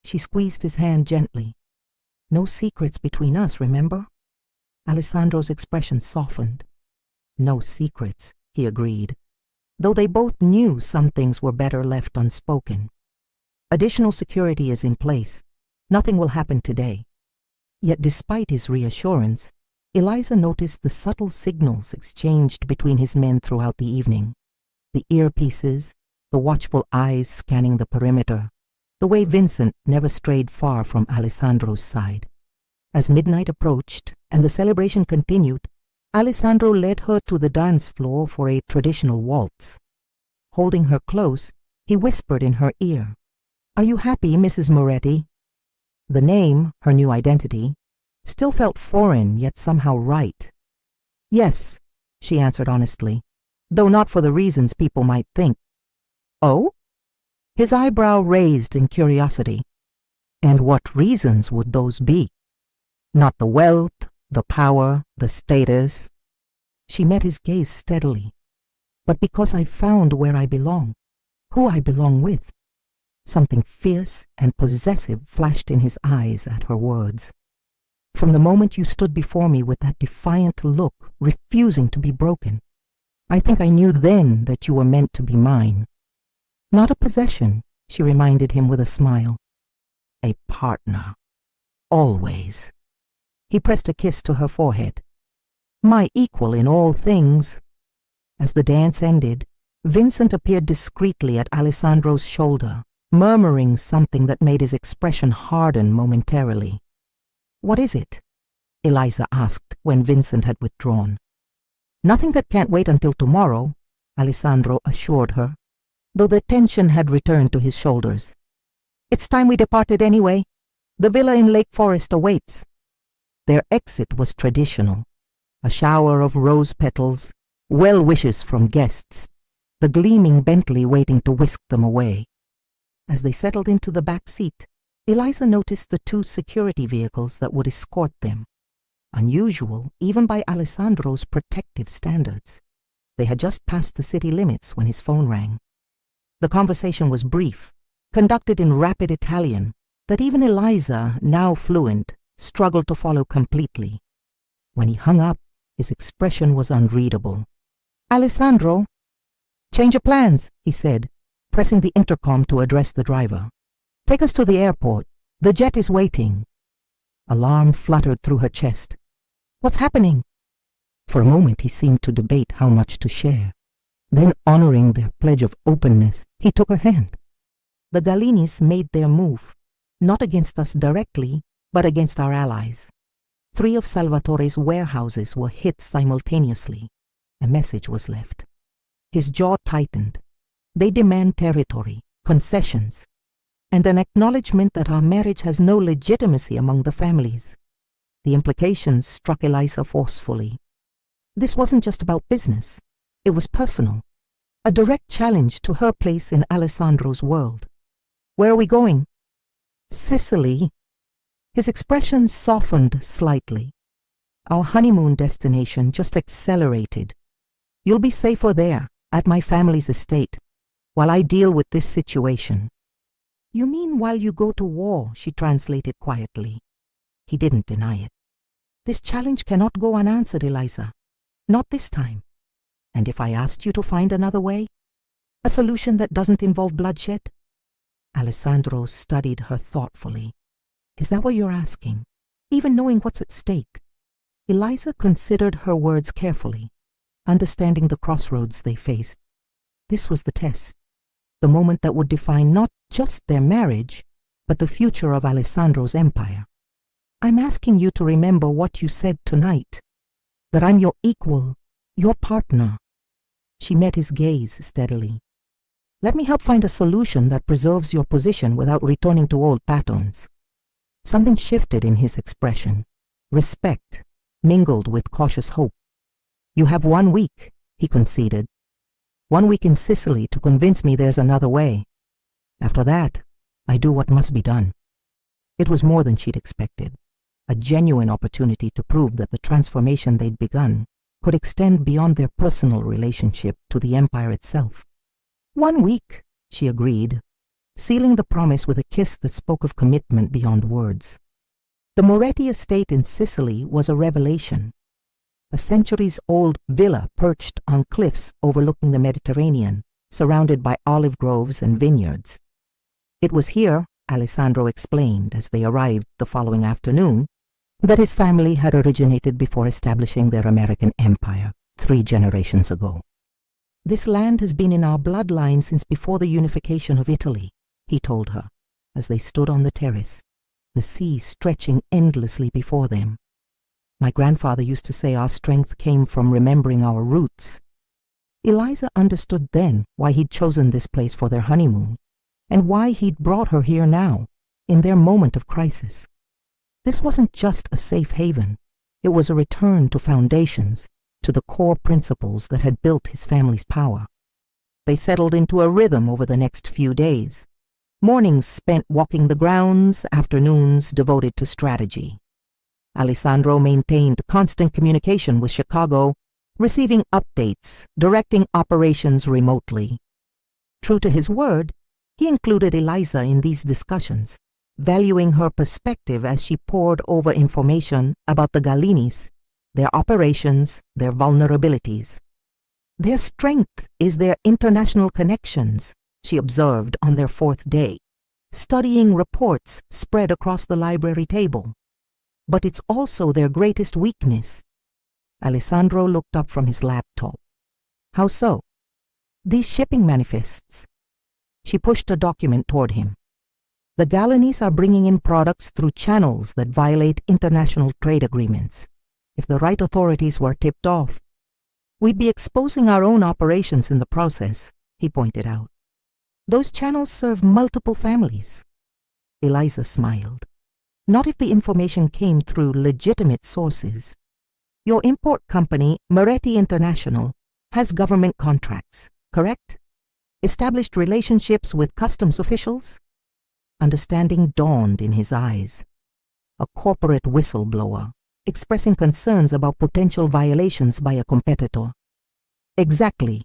She squeezed his hand gently. "No secrets between us, remember?" Alessandro's expression softened. "No secrets," he agreed, though they both knew some things were better left unspoken. "Additional security is in place. Nothing will happen today. Yet despite his reassurance, Eliza noticed the subtle signals exchanged between his men throughout the evening. The earpieces, the watchful eyes scanning the perimeter, the way Vincent never strayed far from Alessandro's side. As midnight approached and the celebration continued, Alessandro led her to the dance floor for a traditional waltz. Holding her close, he whispered in her ear, "Are you happy, Mrs. Moretti?" The name, her new identity, still felt foreign yet somehow right. "Yes," she answered honestly, though not for the reasons people might think. "Oh?" His eyebrow raised in curiosity. "And what reasons would those be? Not the wealth, the power, the status." She met his gaze steadily. "But because I've found where I belong, who I belong with." Something fierce and possessive flashed in his eyes at her words. "From the moment you stood before me with that defiant look, refusing to be broken, I think I knew then that you were meant to be mine. Not a possession," she reminded him with a smile. "A partner. Always." He pressed a kiss to her forehead. "My equal in all things." As the dance ended, Vincent appeared discreetly at Alessandro's shoulder, murmuring something that made his expression harden momentarily. "What is it?" Eliza asked when Vincent had withdrawn. "Nothing that can't wait until tomorrow," Alessandro assured her, though the tension had returned to his shoulders. "It's time we departed anyway. The villa in Lake Forest awaits." Their exit was traditional. A shower of rose petals, well wishes from guests, the gleaming Bentley waiting to whisk them away. As they settled into the back seat, Eliza noticed the 2 security vehicles that would escort them. Unusual even by Alessandro's protective standards. They had just passed the city limits when his phone rang. The conversation was brief, conducted in rapid Italian, that even Eliza, now fluent, struggled to follow completely. When he hung up, his expression was unreadable. "Alessandro?" "Change of plans," he said, pressing the intercom to address the driver. "Take us to the airport. The jet is waiting." Alarm fluttered through her chest. "What's happening?" For a moment he seemed to debate how much to share. Then, honoring their pledge of openness, he took her hand. "The Gallinis made their move, not against us directly, but against our allies. 3 of Salvatore's warehouses were hit simultaneously. A message was left." His jaw tightened. "They demand territory, concessions, and an acknowledgement that our marriage has no legitimacy among the families." The implications struck Eliza forcefully. This wasn't just about business. It was personal. A direct challenge to her place in Alessandro's world. "Where are we going?" "Sicily." His expression softened slightly. "Our honeymoon destination just accelerated. You'll be safer there, at my family's estate, while I deal with this situation." "You mean while you go to war," she translated quietly. He didn't deny it. "This challenge cannot go unanswered, Eliza. Not this time. And if I asked you to find another way? A solution that doesn't involve bloodshed?" Alessandro studied her thoughtfully. "Is that what you're asking? Even knowing what's at stake?" Eliza considered her words carefully, understanding the crossroads they faced. This was the test, the moment that would define not just their marriage, but the future of Alessandro's empire. "I'm asking you to remember what you said tonight, that I'm your equal, your partner." She met his gaze steadily. "Let me help find a solution that preserves your position without returning to old patterns." Something shifted in his expression. Respect mingled with cautious hope. "You have 1 week, he conceded. 1 week in Sicily to convince me there's another way. After that, I do what must be done." It was more than she'd expected. A genuine opportunity to prove that the transformation they'd begun could extend beyond their personal relationship to the empire itself. 1 week, she agreed, sealing the promise with a kiss that spoke of commitment beyond words. The Moretti estate in Sicily was a revelation. A centuries-old villa perched on cliffs overlooking the Mediterranean, surrounded by olive groves and vineyards. It was here, Alessandro explained as they arrived the following afternoon, that his family had originated before establishing their American empire 3 generations ago. "This land has been in our bloodline since before the unification of Italy," he told her, as they stood on the terrace, the sea stretching endlessly before them. "My grandfather used to say our strength came from remembering our roots." Eliza understood then why he'd chosen this place for their honeymoon, and why he'd brought her here now, in their moment of crisis. This wasn't just a safe haven. It was a return to foundations, to the core principles that had built his family's power. They settled into a rhythm over the next few days. Mornings spent walking the grounds, afternoons devoted to strategy. Alessandro maintained constant communication with Chicago, receiving updates, directing operations remotely. True to his word, he included Eliza in these discussions, valuing her perspective as she pored over information about the Gallinis, their operations, their vulnerabilities. "Their strength is their international connections," she observed on their 4th day, studying reports spread across the library table. "But it's also their greatest weakness." Alessandro looked up from his laptop. "How so?" "These shipping manifests." She pushed a document toward him. "The Gallinis are bringing in products through channels that violate international trade agreements. If the right authorities were tipped off, we'd be exposing our own operations in the process," he pointed out. "Those channels serve multiple families." Eliza smiled. "Not if the information came through legitimate sources. Your import company, Moretti International, has government contracts, correct? Established relationships with customs officials?" Understanding dawned in his eyes. A corporate whistleblower, expressing concerns about potential violations by a competitor. "Exactly.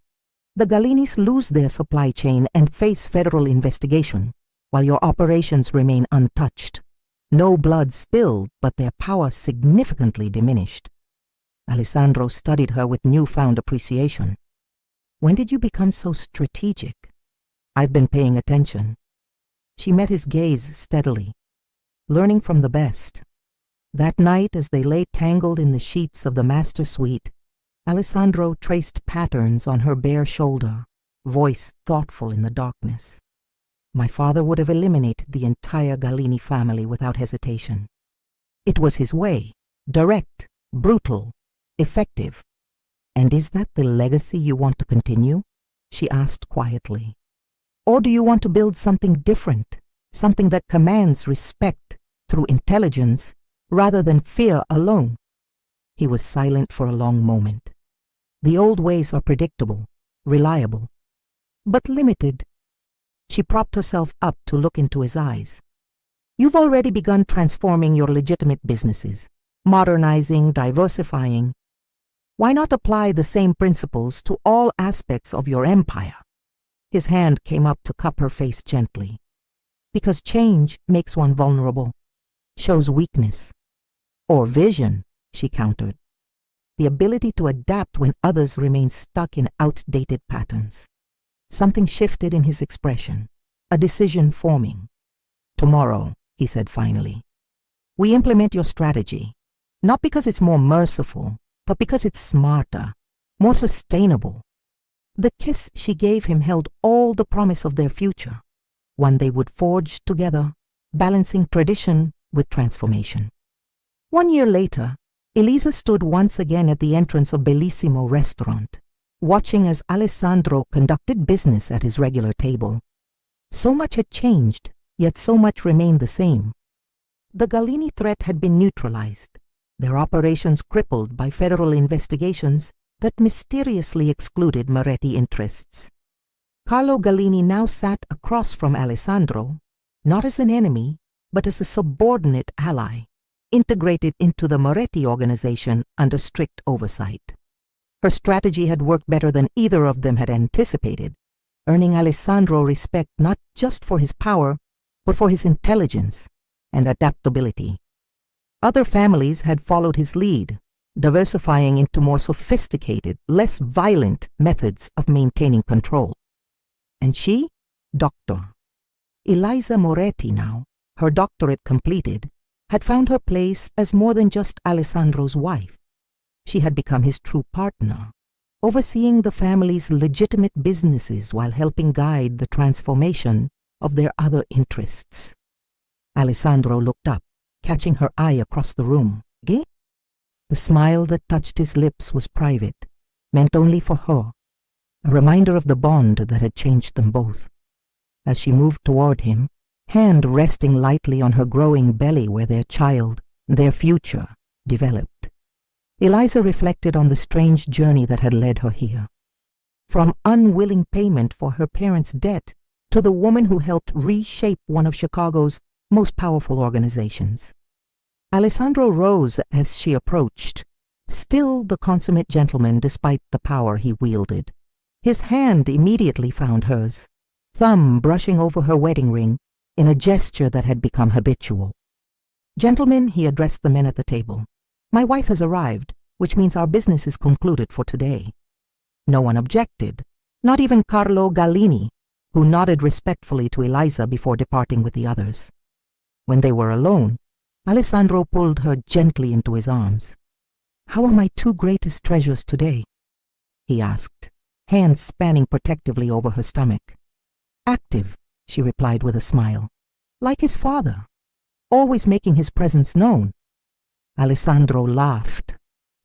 The Gallinis lose their supply chain and face federal investigation, while your operations remain untouched. No blood spilled, but their power significantly diminished." Alessandro studied her with newfound appreciation. "When did you become so strategic?" "I've been paying attention." She met his gaze steadily, learning from the best. That night, as they lay tangled in the sheets of the master suite, Alessandro traced patterns on her bare shoulder, voice thoughtful in the darkness. "My father would have eliminated the entire Gallini family without hesitation. It was his way, direct, brutal, effective. And is that the legacy you want to continue?" she asked quietly. "Or do you want to build something different, something that commands respect through intelligence rather than fear alone?" He was silent for a long moment. "The old ways are predictable, reliable, but limited." She propped herself up to look into his eyes. "You've already begun transforming your legitimate businesses, modernizing, diversifying. Why not apply the same principles to all aspects of your empire?" His hand came up to cup her face gently. "Because change makes one vulnerable, shows weakness." "Or vision," she countered. "The ability to adapt when others remain stuck in outdated patterns." Something shifted in his expression, a decision forming. "Tomorrow," he said finally, "we implement your strategy, not because it's more merciful, but because it's smarter, more sustainable." The kiss she gave him held all the promise of their future, one they would forge together, balancing tradition with transformation. 1 year later, Eliza stood once again at the entrance of Bellissimo restaurant, watching as Alessandro conducted business at his regular table. So much had changed, yet so much remained the same. The Gallini threat had been neutralized, their operations crippled by federal investigations that mysteriously excluded Moretti interests. Carlo Gallini now sat across from Alessandro, not as an enemy, but as a subordinate ally, integrated into the Moretti organization under strict oversight. Her strategy had worked better than either of them had anticipated, earning Alessandro respect not just for his power, but for his intelligence and adaptability. Other families had followed his lead, diversifying into more sophisticated, less violent methods of maintaining control. And she, Dr. Eliza Moretti now, her doctorate completed, had found her place as more than just Alessandro's wife. She had become his true partner, overseeing the family's legitimate businesses while helping guide the transformation of their other interests. Alessandro looked up, catching her eye across the room. "Gay?" The smile that touched his lips was private, meant only for her, a reminder of the bond that had changed them both. As she moved toward him, hand resting lightly on her growing belly where their child, their future, developed, Eliza reflected on the strange journey that had led her here. From unwilling payment for her parents' debt to the woman who helped reshape one of Chicago's most powerful organizations. Alessandro rose as she approached, still the consummate gentleman despite the power he wielded. His hand immediately found hers, thumb brushing over her wedding ring in a gesture that had become habitual. "Gentlemen," he addressed the men at the table, "my wife has arrived, which means our business is concluded for today." No one objected, not even Carlo Gallini, who nodded respectfully to Eliza before departing with the others. When they were alone, Alessandro pulled her gently into his arms. "How are my two greatest treasures today?" he asked, hands spanning protectively over her stomach. "Active," she replied with a smile, "like his father, always making his presence known." Alessandro laughed,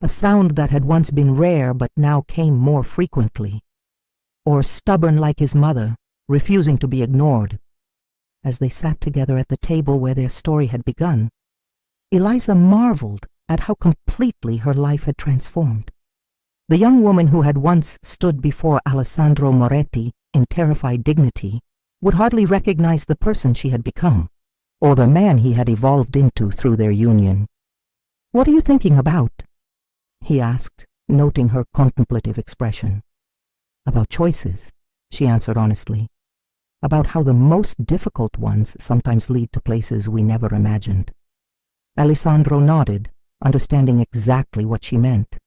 a sound that had once been rare but now came more frequently. "Or stubborn like his mother, refusing to be ignored." As they sat together at the table where their story had begun, Eliza marveled at how completely her life had transformed. The young woman who had once stood before Alessandro Moretti in terrified dignity would hardly recognize the person she had become, or the man he had evolved into through their union. "What are you thinking about?" he asked, noting her contemplative expression. "About choices," she answered honestly. "About how the most difficult ones sometimes lead to places we never imagined." Alessandro nodded, understanding exactly what she meant.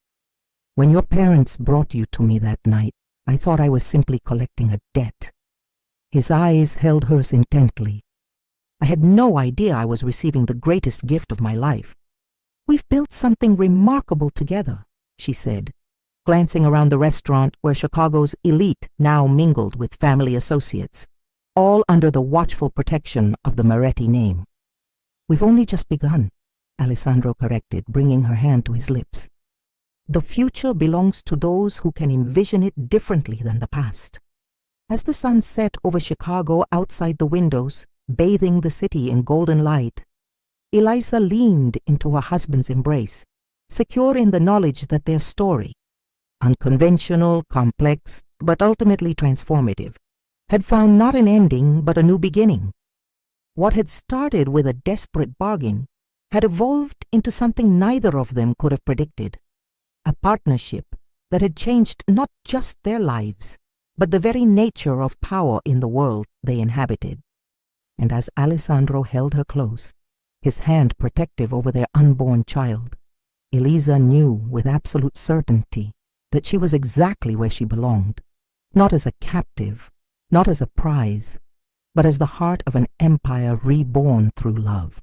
"When your parents brought you to me that night, I thought I was simply collecting a debt." His eyes held hers intently. "I had no idea I was receiving the greatest gift of my life. We've built something remarkable together," she said, glancing around the restaurant where Chicago's elite now mingled with family associates, all under the watchful protection of the Moretti name. "We've only just begun," Alessandro corrected, bringing her hand to his lips. "The future belongs to those who can envision it differently than the past." As the sun set over Chicago outside the windows, bathing the city in golden light, Eliza leaned into her husband's embrace, secure in the knowledge that their story, unconventional, complex, but ultimately transformative, had found not an ending but a new beginning. What had started with a desperate bargain had evolved into something neither of them could have predicted, a partnership that had changed not just their lives, but the very nature of power in the world they inhabited. And as Alessandro held her close, his hand protective over their unborn child, Eliza knew with absolute certainty that she was exactly where she belonged, not as a captive, not as a prize, but as the heart of an empire reborn through love.